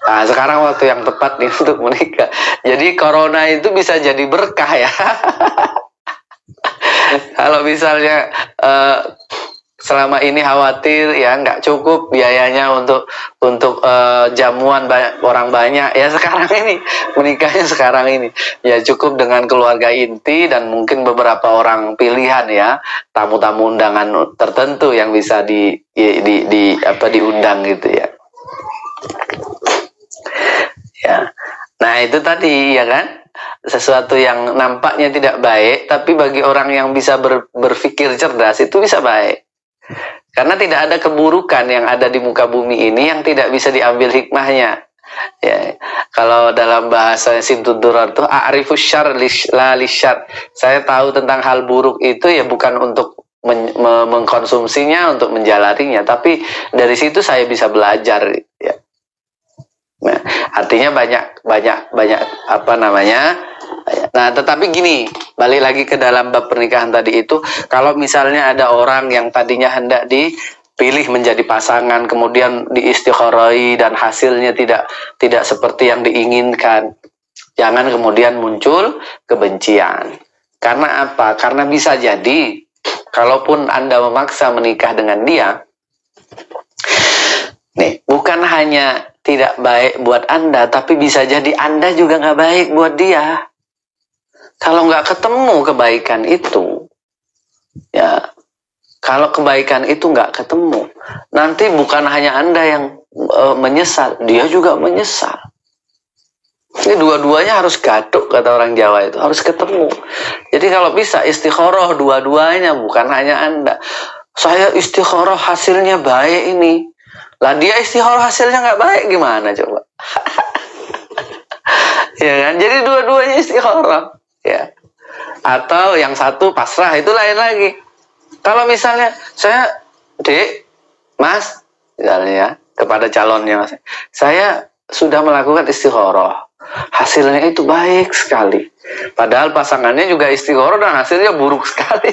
Nah, sekarang waktu yang tepat nih untuk menikah. Jadi corona itu bisa jadi berkah ya. Kalau misalnya selama ini khawatir ya nggak cukup biayanya untuk jamuan orang banyak, ya sekarang ini menikahnya sekarang ini ya cukup dengan keluarga inti dan mungkin beberapa orang pilihan ya, tamu-tamu undangan tertentu yang bisa diundang gitu ya. Ya, nah itu tadi ya kan, sesuatu yang nampaknya tidak baik, tapi bagi orang yang bisa berpikir cerdas itu bisa baik. Karena tidak ada keburukan yang ada di muka bumi ini yang tidak bisa diambil hikmahnya. Ya, kalau dalam bahasa Simtud Durar itu a'rifus syarr la lisyarr. Saya tahu tentang hal buruk itu ya bukan untuk mengkonsumsinya, untuk menjalaninya, tapi dari situ saya bisa belajar ya. Nah, artinya banyak apa namanya. Nah, tetapi gini, balik lagi ke dalam bab pernikahan tadi itu, kalau misalnya ada orang yang tadinya hendak pilih menjadi pasangan, kemudian diistikharoi dan hasilnya tidak seperti yang diinginkan, jangan kemudian muncul kebencian. Karena apa? Karena bisa jadi kalaupun Anda memaksa menikah dengan dia, nih, bukan hanya tidak baik buat Anda, tapi bisa jadi Anda juga nggak baik buat dia. Kalau nggak ketemu kebaikan itu, ya, kalau kebaikan itu nggak ketemu, nanti bukan hanya Anda yang menyesal, dia juga menyesal. Ini dua-duanya harus gaduh, kata orang Jawa itu, harus ketemu. Jadi kalau bisa istikharah dua-duanya, bukan hanya Anda. Saya istikharah hasilnya baik ini, lah dia istikharah hasilnya nggak baik, gimana coba? Ya kan? Jadi dua-duanya istikharah, ya. Atau yang satu pasrah, itu lain lagi. Kalau misalnya saya, Dek, Mas, misalnya ya, kepada calonnya, Mas, saya sudah melakukan istikharah, hasilnya itu baik sekali. Padahal pasangannya juga istikharah dan hasilnya buruk sekali.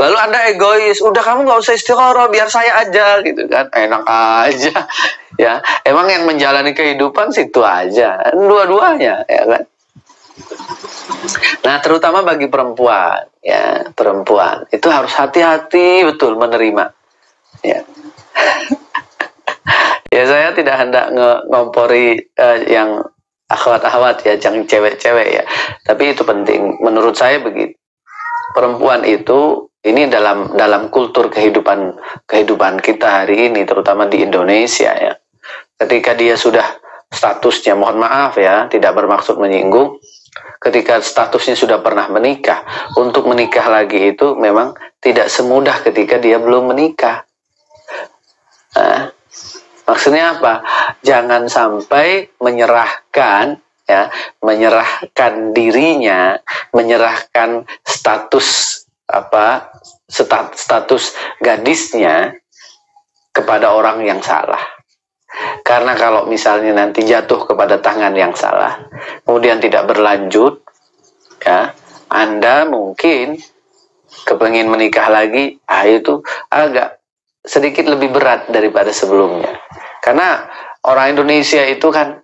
Lalu Anda egois, udah kamu nggak usah istikharah, biar saya aja, gitu kan? Enak aja, ya. Emang yang menjalani kehidupan situ aja, dua-duanya, ya kan? Nah, terutama bagi perempuan, ya, perempuan itu harus hati-hati betul menerima, ya. Ya, saya tidak hendak ngompori yang akhwat-akhwat ya, jangan cewek-cewek ya. Tapi itu penting. Menurut saya begitu. Perempuan itu ini dalam kultur kehidupan kita hari ini, terutama di Indonesia ya. Ketika dia sudah statusnya, mohon maaf ya, tidak bermaksud menyinggung. Ketika statusnya sudah pernah menikah, untuk menikah lagi itu memang tidak semudah ketika dia belum menikah. Nah, maksudnya apa? Jangan sampai menyerahkan ya, menyerahkan dirinya, menyerahkan status gadisnya kepada orang yang salah. Karena kalau misalnya nanti jatuh kepada tangan yang salah, kemudian tidak berlanjut, ya, Anda mungkin kepengin menikah lagi, itu agak sedikit lebih berat daripada sebelumnya. Karena orang Indonesia itu kan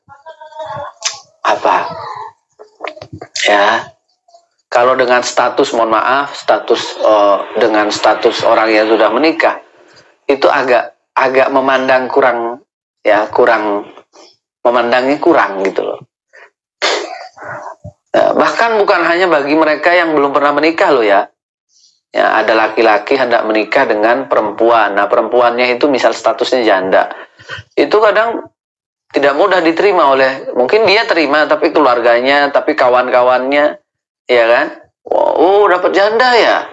ya, kalau dengan status, mohon maaf, dengan status orang yang sudah menikah, itu agak memandang kurang memandangnya kurang gitu loh. Nah, bahkan bukan hanya bagi mereka yang belum pernah menikah loh ya. Ya, ada laki-laki hendak menikah dengan perempuan. Nah, perempuannya itu misal statusnya janda. Itu kadang tidak mudah diterima mungkin dia terima, tapi keluarganya, tapi kawan-kawannya, ya kan? Wow, dapat janda ya.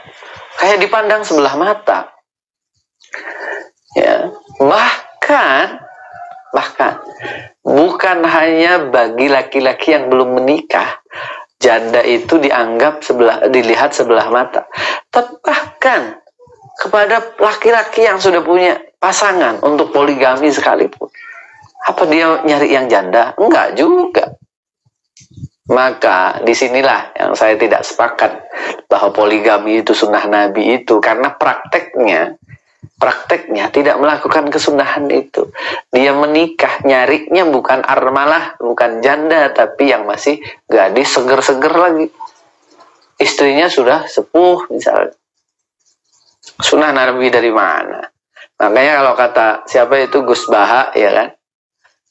Kayak dipandang sebelah mata. Ya, bahkan bukan hanya bagi laki-laki yang belum menikah, janda itu dilihat sebelah mata. Tapi bahkan kepada laki-laki yang sudah punya pasangan untuk poligami sekalipun, apa dia nyari yang janda? Enggak juga. Maka disinilah yang saya tidak sepakat bahwa poligami itu sunnah Nabi itu, karena prakteknya tidak melakukan kesunahan itu. Dia menikah nyarinya bukan armalah, bukan janda, tapi yang masih gadis seger-seger lagi. Istrinya sudah sepuh misalnya. Sunnah Nabi dari mana? Makanya kalau kata siapa itu Gus Baha, ya kan?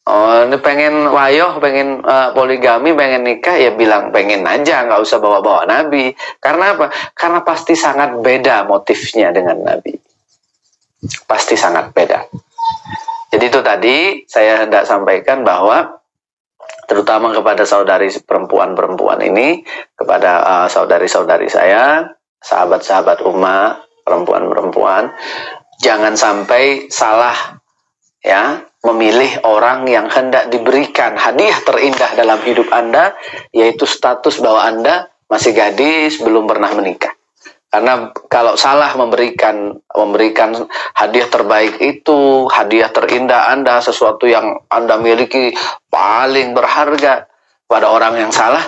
Oh, ini pengen wayoh, pengen poligami, pengen nikah, ya bilang pengen aja, nggak usah bawa-bawa Nabi. Karena apa? Karena pasti sangat beda motifnya dengan Nabi. Pasti sangat beda. Jadi itu tadi saya hendak sampaikan bahwa terutama kepada saudari perempuan-perempuan ini, kepada saudari-saudari saya, sahabat-sahabat umat, perempuan-perempuan, jangan sampai salah ya memilih orang yang hendak diberikan hadiah terindah dalam hidup Anda, yaitu status bahwa Anda masih gadis, belum pernah menikah. Karena kalau salah memberikan hadiah terbaik itu, hadiah terindah Anda, sesuatu yang Anda miliki paling berharga pada orang yang salah,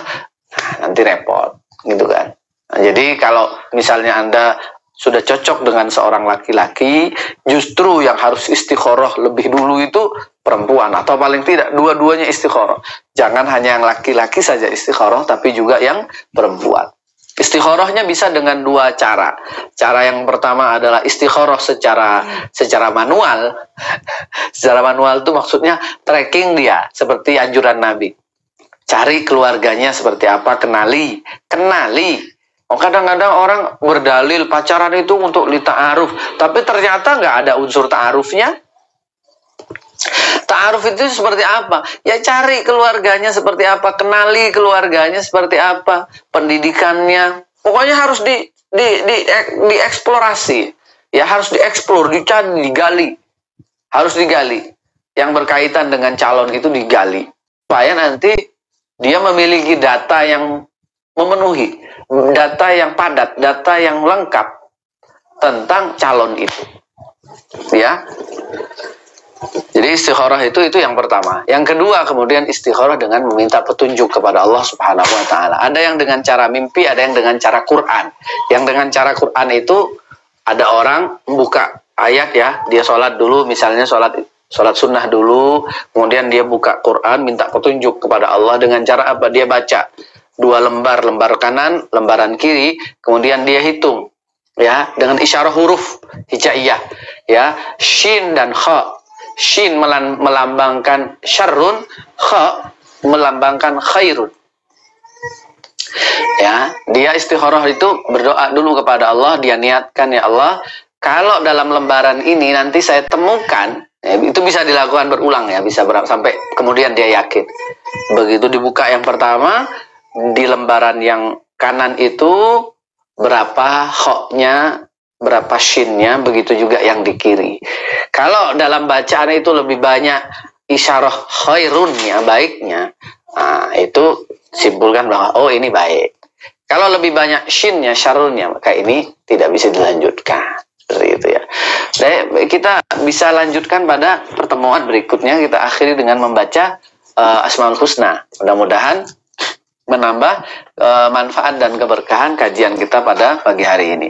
nanti repot, gitu kan. Nah, jadi kalau misalnya Anda sudah cocok dengan seorang laki-laki, justru yang harus istikharah lebih dulu itu perempuan, atau paling tidak dua-duanya istikharah. Jangan hanya yang laki-laki saja istikharah, tapi juga yang perempuan. Istikharahnya bisa dengan dua cara. Cara yang pertama adalah istikharah secara manual. Secara manual itu maksudnya tracking dia, seperti anjuran Nabi. Cari keluarganya seperti apa, kenali. Oh, kadang-kadang orang berdalil pacaran itu untuk lita'aruf, tapi ternyata nggak ada unsur ta'arufnya. Ta'aruf itu seperti apa? Ya cari keluarganya seperti apa, kenali keluarganya seperti apa, pendidikannya. Pokoknya harus dieksplorasi. Ya harus dieksplor, dicari, digali. Harus digali. Yang berkaitan dengan calon itu digali. Supaya nanti dia memiliki data yang memenuhi, data yang padat, data yang lengkap tentang calon itu. Ya. Jadi istikharah itu yang pertama. Yang kedua, kemudian istikharah dengan meminta petunjuk kepada Allah Subhanahu wa taala. Ada yang dengan cara mimpi, ada yang dengan cara Quran. Yang dengan cara Quran itu ada orang membuka ayat ya, dia sholat dulu, misalnya sholat sunnah dulu, kemudian dia buka Quran, minta petunjuk kepada Allah dengan cara apa? Dia baca 2 lembar, lembar kanan, lembaran kiri, kemudian dia hitung ya dengan isyarah huruf hijaiyah ya, shin dan kha. Shin melambangkan syarrun, kha melambangkan khairun. Ya, dia istikharah itu berdoa dulu kepada Allah, dia niatkan, ya Allah, kalau dalam lembaran ini nanti saya temukan, ya, itu bisa dilakukan berulang ya, bisa sampai kemudian dia yakin. Begitu dibuka yang pertama, di lembaran yang kanan itu berapa kha-nya, berapa shin-nya, begitu juga yang di kiri. Kalau dalam bacaan itu lebih banyak isyarah khairunnya, baiknya, nah, itu simpulkan bahwa oh ini baik. Kalau lebih banyak shin-nya, syarrunnya, maka ini tidak bisa dilanjutkan. Seperti itu ya. Jadi kita bisa lanjutkan pada pertemuan berikutnya. Kita akhiri dengan membaca Asmaul Husna. Mudah-mudahan menambah manfaat dan keberkahan kajian kita pada pagi hari ini.